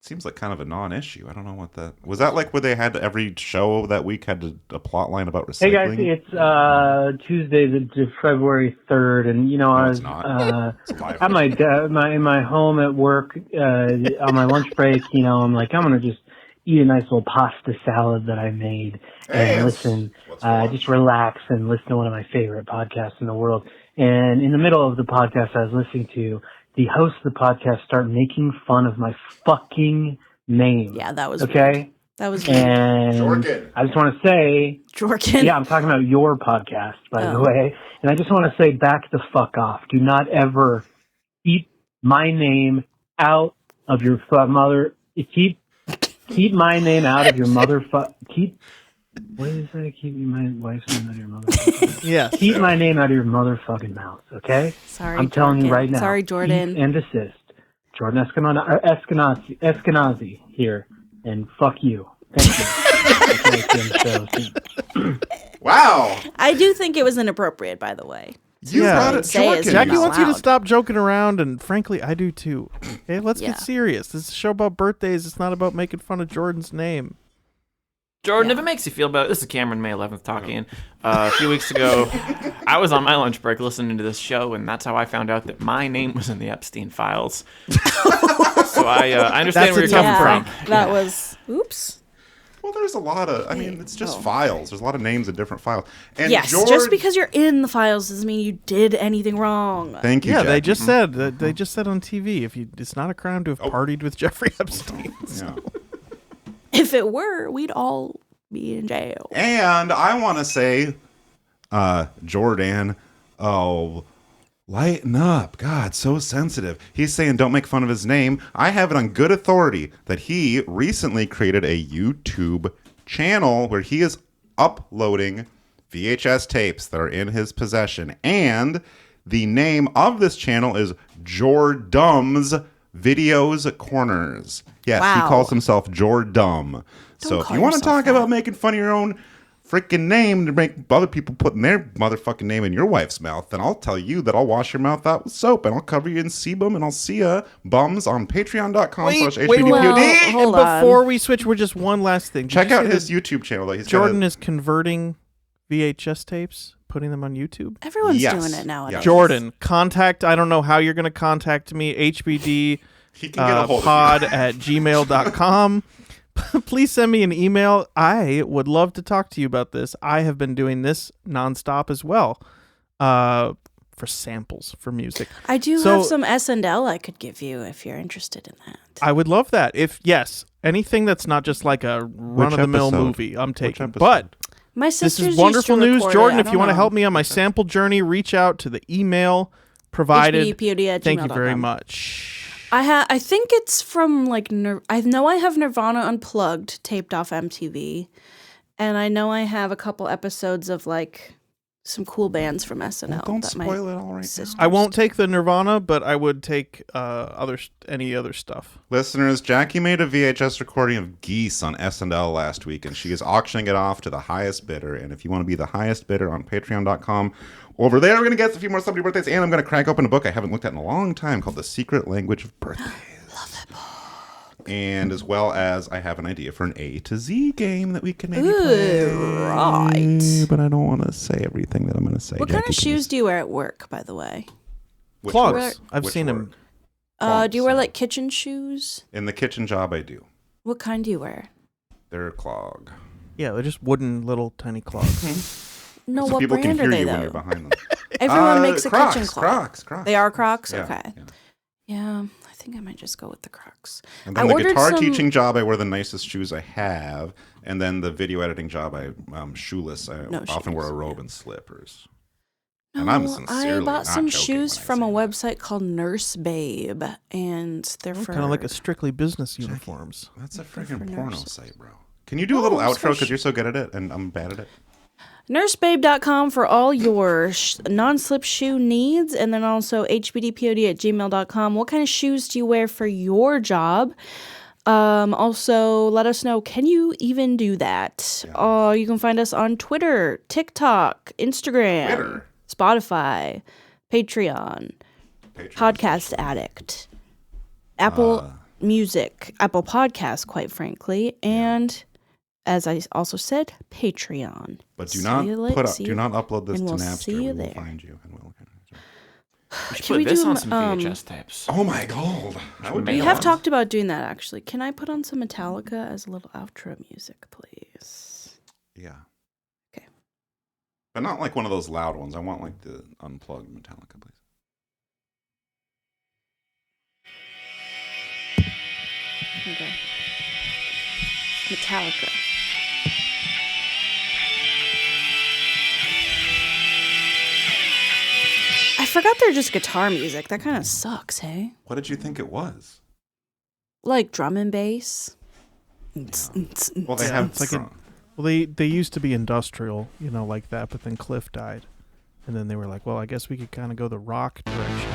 Seems like kind of a non-issue. I don't know what that was. That like where they had every show that week had a plot line about Hey guys, recycling. it's Tuesday, the February 3rd, and No, I it's was not. It's live. at in my home at work on my lunch break. I'm like, I'm gonna just eat a nice little pasta salad that I made and Hey, listen, what's for lunch? just relax and listen to one of my favorite podcasts in the world. And in the middle of the podcast I was listening to, the host of the podcast started making fun of my fucking name. Yeah, that was okay. weird. That was weird. And Jorgen. I just want to say, Jorgen. yeah, I'm talking about your podcast, by the Oh. way. And I just want to say, back the fuck off. Do not ever keep my name out of your mother. Keep my name out of your What did you say? Keep my wife's name out of your motherfucking Yes. Keep my name out of your motherfucking mouth, okay? Sorry, I'm telling you Jordan. right now. Sorry, Jordan. Cease and desist. Jordan Eskenazi here, and fuck you. Thank you. Wow. I do think it was inappropriate, by the way. You Yeah. brought it, Say his Jorgen. Jackie Not wants you to loud. stop joking around, and frankly, I do too. Okay, let's Yeah. get serious. This is a show about birthdays. It's not about making fun of Jordan's name. Jordan, Yeah. if it makes you feel better, this is Cameron, May 11th, talking. A few weeks ago, I was on my lunch break listening to this show, and that's how I found out that my name was in the Epstein files. So I understand That's where a you're tough coming break. from. That Yeah. was oops. Well, there's a lot of. I mean, it's just Oh. files. There's a lot of names in different files. And Yes, George, just because you're in the files doesn't mean you did anything wrong. Thank you. Yeah, they Jackie. just said that they just said on TV, it's not a crime to have partied with Jeffrey Epstein. Yeah. If it were, we'd all be in jail. And I want to say, Jordan, oh, lighten up. God, so sensitive. He's saying don't make fun of his name. I have it on good authority that he recently created a YouTube channel where he is uploading VHS tapes that are in his possession. And the name of this channel is Jordum's Videos Corners. Yes, Wow. he calls himself Jordum. So if call you want to yourself talk that. about making fun of your own freaking name to make other people putting their motherfucking name in your wife's mouth, then I'll tell you that I'll wash your mouth out with soap and I'll cover you in sebum and I'll see ya bums on patreon.com/HBDPOD. Well, hold on. Before we switch, we're just one last thing. Did Check you out see his that YouTube channel. Though. He's Jordan got is converting VHS tapes, putting them on YouTube. Everyone's Yes. doing it nowadays. Yeah. Jordan, contact. I don't know how you're going to contact me. HBD he can get a hold pod of at gmail.com. Please send me an email. I would love to talk to you about this. I have been doing this nonstop as well for samples for music. I do So- have some S&L I could give you if you're interested in that. I would love that. If yes, anything that's not just like a run-of-the-mill episode? movie, I'm taking. episode? But My this sisters is wonderful used to news, record Jordan. it. If you want to help me on my sample journey, reach out to the email provided. Thank you very HBDPOD@gmail.com. much. I think it's from like I know I have Nirvana Unplugged taped off MTV, and I know I have a couple episodes of like some cool bands from SNL. Don't that spoil my it all right now. sisters- I won't take the Nirvana, but I would take any other stuff. Listeners, Jackie made a VHS recording of Geese on S&L last week, and she is auctioning it off to the highest bidder. And if you want to be the highest bidder on patreon.com, over there we're going to get a few more celebrity birthdays, and I'm going to crack open a book I haven't looked at in a long time called The Secret Language of Birthdays. Love that book. And as well as I have an idea for an A to Z game that we can maybe play. right. But I don't want to say everything that I'm going to say. What kind Jackie, of shoes do you wear at work, by the way? Which Clogs. work? I've Which seen work? them. Do you wear Clogs, like kitchen shoes? In the kitchen job, I do. What kind do you wear? They're a clog. Yeah, they're just wooden little tiny clogs. No, So what people can brand are hear they you when you're though? behind them. Everyone makes a Crocs, kitchen clog. Crocs. They are Crocs? Yeah, Okay. yeah. Yeah, I think I might just go with the Crocs. And I then the ordered guitar some- teaching job, I wear the nicest shoes I have. And then the video editing job, I'm shoeless. I No often wear a shoes, robe yeah. and slippers. No, And I'm sincerely I bought not some joking shoes when I from say a that. website called Nurse Babe, and they're for Kind of like a Strictly Business uniforms. That's a for freaking porno nurses. site, bro. Can you do a little Oh, outro because special. you're so good at it and I'm bad at it? nursebabe.com for all your non-slip shoe needs, and then also hbdpod@gmail.com. What kind of shoes do you wear for your job? Also, let us know, can you even do that? You can find us on Twitter, TikTok, Instagram, Twitter. Spotify, Patreon, Podcast Addict, Apple Music, Apple Podcasts, quite frankly, and as I also said, Patreon. But do See not you later. put up, See do you- not upload this and to we'll Napster. see you We will there. find you and we'll. We should Should put we this do, on some VHS tapes. Oh my god! That would We be We Mail have on. talked about doing that actually. Can I put on some Metallica as a little outro music, please? Yeah. Okay. But not like one of those loud ones. I want like the unplugged Metallica, please. Okay. Metallica. I forgot they're just guitar music. That kind of sucks, hey? What did you think it was? Like drum and bass. Well, they Yeah, have it's like Well, they used to be industrial, like that, but then Cliff died. And then they were like, well, I guess we could kind of go the rock direction.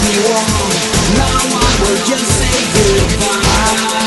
me wrong. Now I will just say goodbye.